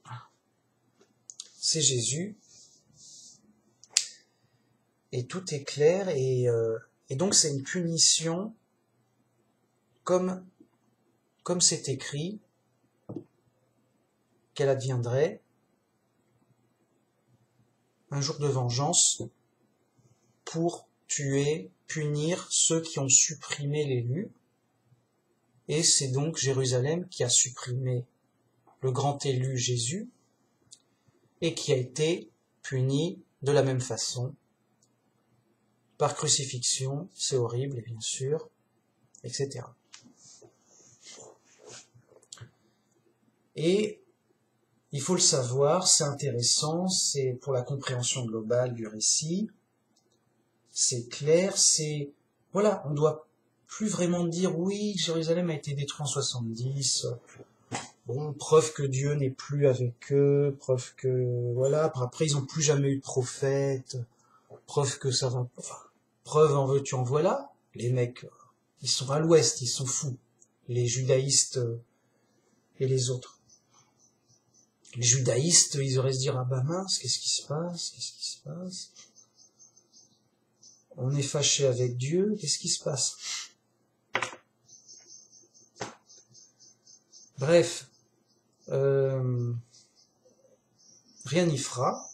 c'est Jésus. Et tout est clair. Et donc, c'est une punition comme c'est écrit, qu'elle adviendrait un jour de vengeance pour tuer, punir ceux qui ont supprimé l'élu. Et c'est donc Jérusalem qui a supprimé le grand élu Jésus et qui a été puni de la même façon, par crucifixion, c'est horrible, bien sûr, etc. Et il faut le savoir, c'est intéressant, c'est pour la compréhension globale du récit, c'est clair, voilà, on doit plus vraiment dire oui, Jérusalem a été détruit en 70, bon, preuve que Dieu n'est plus avec eux, preuve que, voilà, après ils n'ont plus jamais eu de prophète, preuve que ça va, enfin, preuve en veux-tu en voilà, les mecs, ils sont à l'ouest, ils sont fous, les judaïstes et les autres. Les judaïstes, ils auraient se dire, ah bah mince, qu'est-ce qui se passe? On est fâché avec Dieu, qu'est-ce qui se passe? Bref, rien n'y fera,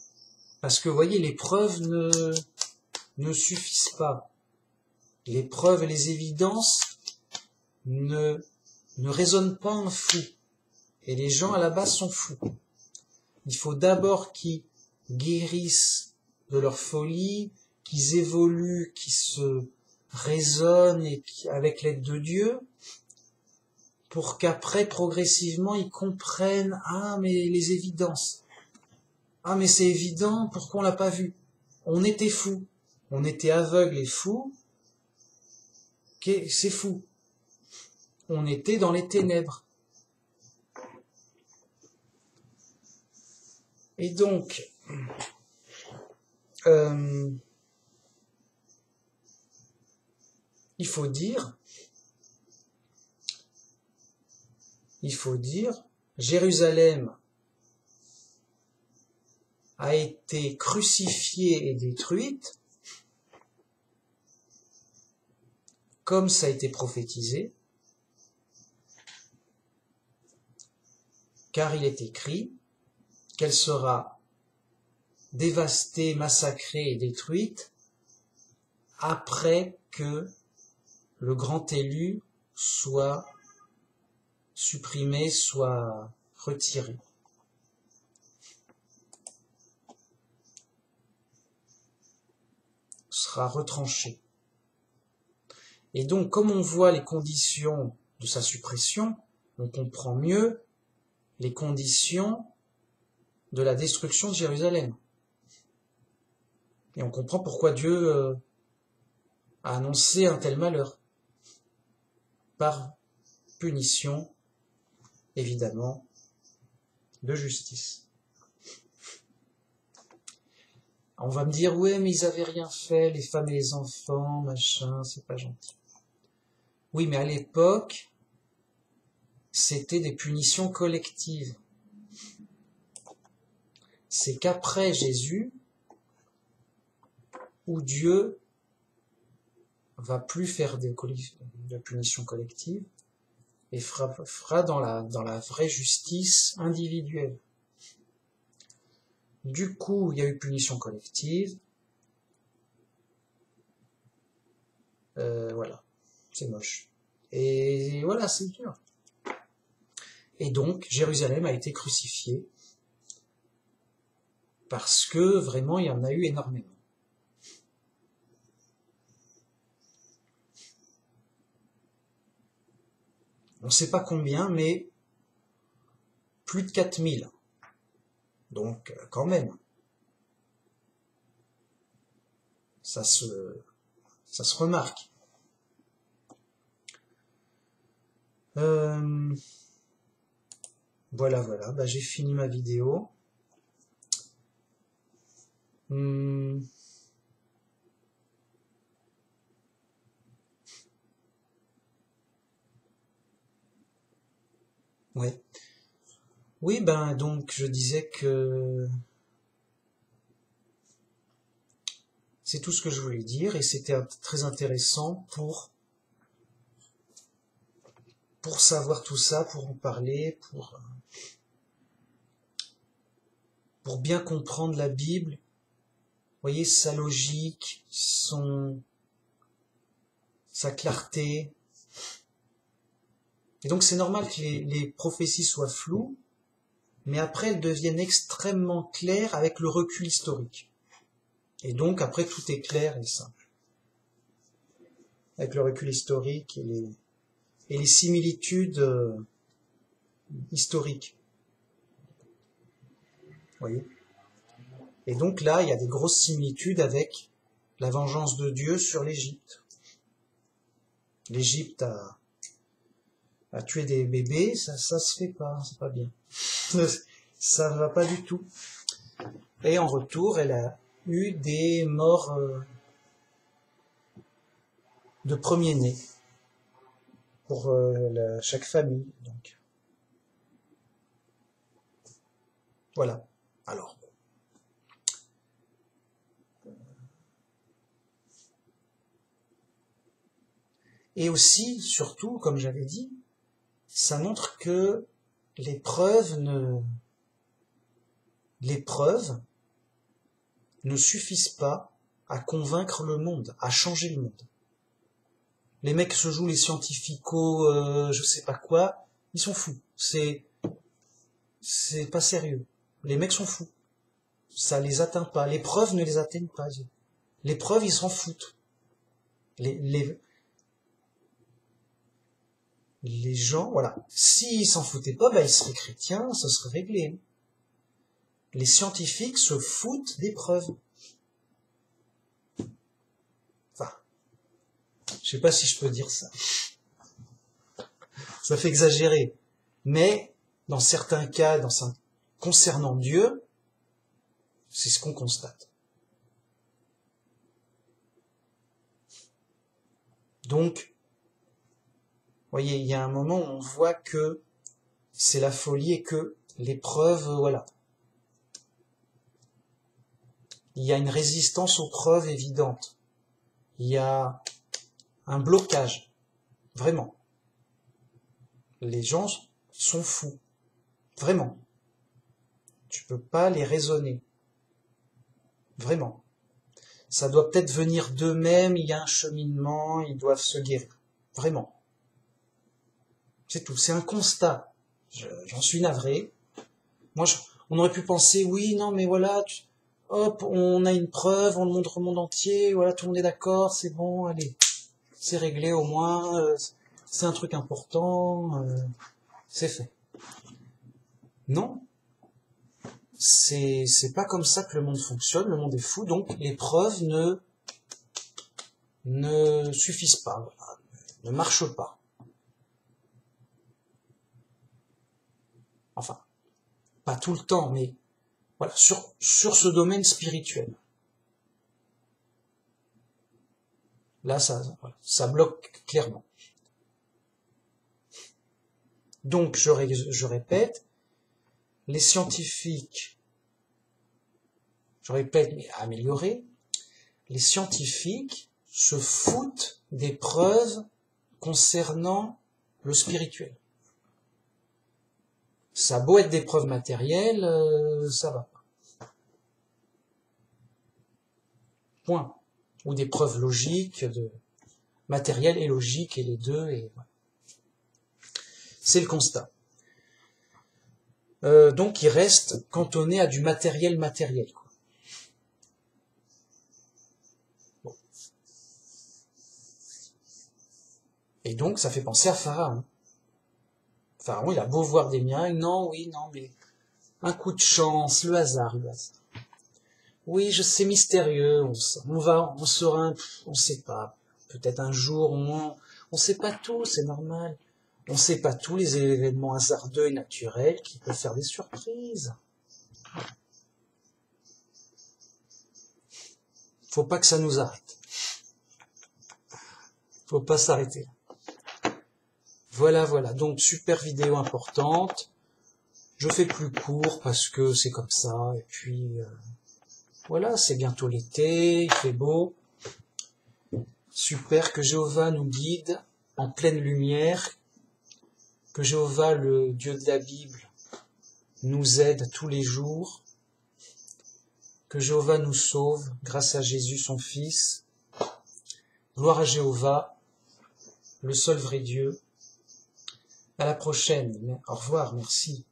parce que, vous voyez, les preuves ne suffisent pas. Les preuves et les évidences ne raisonnent pas un fou. Et les gens, à la base, sont fous. Il faut d'abord qu'ils guérissent de leur folie, qu'ils évoluent, qu'ils se raisonnent avec l'aide de Dieu, pour qu'après, progressivement, ils comprennent, ah, mais les évidences. Ah, mais c'est évident, pourquoi on l'a pas vu? On était fous. On était aveugles et fous. C'est fou. On était dans les ténèbres. Et donc, il faut dire, Jérusalem a été crucifiée et détruite, comme ça a été prophétisé, car il est écrit qu'elle sera dévastée, massacrée et détruite après que le grand élu soit supprimé, soit retiré. Sera retranché. Et donc, comme on voit les conditions de sa suppression, on comprend mieux les conditions de la destruction de Jérusalem. Et on comprend pourquoi Dieu a annoncé un tel malheur. Par punition, évidemment, de justice. On va me dire, ouais, mais ils avaient rien fait, les femmes et les enfants, machin, c'est pas gentil. Oui, mais à l'époque, c'était des punitions collectives. C'est qu'après Jésus, où Dieu va plus faire de punitions collectives et fera dans la vraie justice individuelle. Du coup, il y a eu punition collective. Voilà, c'est moche. Et voilà, c'est dur. Et donc, Jérusalem a été crucifiée parce que vraiment, il y en a eu énormément. On ne sait pas combien, mais plus de 4000. Donc, quand même, ça se remarque. Voilà, bah, j'ai fini ma vidéo. Ouais. Oui, ben donc je disais que c'est tout ce que je voulais dire et c'était très intéressant pour pour savoir tout ça, pour en parler, pour bien comprendre la Bible, vous voyez, sa logique, sa clarté. Et donc c'est normal que les prophéties soient floues, mais après elles deviennent extrêmement claires avec le recul historique. Et donc après tout est clair et simple. Avec le recul historique et les similitudes historiques. Vous voyez ? Et donc là, il y a des grosses similitudes avec la vengeance de Dieu sur l'Égypte. L'Égypte a tué des bébés, ça se fait pas, c'est pas bien. Ça ne va pas du tout. Et en retour, elle a eu des morts de premier-né pour chaque famille. Donc voilà. Alors. Et aussi, surtout, comme j'avais dit, ça montre que l'épreuve ne suffisent pas à convaincre le monde, à changer le monde. Les mecs se jouent les scientificaux, je sais pas quoi, ils sont fous. C'est pas sérieux. Les mecs sont fous. Ça les atteint pas. Les preuves ne les atteignent pas. Les preuves, ils s'en foutent. Les gens, voilà. S'ils s'en foutaient pas, ils seraient chrétiens, ça serait réglé. Les scientifiques se foutent des preuves. Enfin, je sais pas si je peux dire ça. Ça fait exagérer. Mais, dans certains cas, concernant Dieu, c'est ce qu'on constate. Donc, vous voyez, il y a un moment où on voit que c'est la folie et que les preuves, voilà. Il y a une résistance aux preuves évidentes. Il y a un blocage. Vraiment. Les gens sont fous. Vraiment. Tu peux pas les raisonner. Vraiment. Ça doit peut-être venir d'eux-mêmes, il y a un cheminement, ils doivent se guérir. Vraiment. C'est tout. C'est un constat. J'en suis navré. Moi, on aurait pu penser, oui, non, mais voilà, hop, on a une preuve, on le montre au monde entier, voilà, tout le monde est d'accord, c'est bon, allez, c'est réglé au moins, c'est un truc important, c'est fait. Non, c'est pas comme ça que le monde fonctionne, le monde est fou, donc les preuves ne suffisent pas, voilà, ne marchent pas. Enfin, pas tout le temps, mais voilà, sur ce domaine spirituel. Là, ça bloque clairement. Donc, je répète, les scientifiques, je répète, mais améliorés, les scientifiques se foutent des preuves concernant le spirituel. Ça a beau être des preuves matérielles, ça va pas. Point. Ou des preuves logiques, matérielles et logiques, et les deux, et voilà. C'est le constat. Donc il reste cantonné à du matériel quoi. Bon. Et donc ça fait penser à Pharaon. Pharaon, il a beau voir des miracles, non, mais un coup de chance, le hasard. Oui, c'est mystérieux, on saura, on sait pas. Peut-être un jour, on sait pas tout, c'est normal. On sait pas tous les événements hasardeux et naturels qui peuvent faire des surprises. Faut pas que ça nous arrête. Faut pas s'arrêter. Voilà. Donc, super vidéo importante. Je fais plus court parce que c'est comme ça. Et puis, voilà, c'est bientôt l'été, il fait beau. Super, que Jéhovah nous guide en pleine lumière. Que Jéhovah, le Dieu de la Bible, nous aide tous les jours. Que Jéhovah nous sauve grâce à Jésus, son Fils. Gloire à Jéhovah, le seul vrai Dieu. À la prochaine. Au revoir, merci.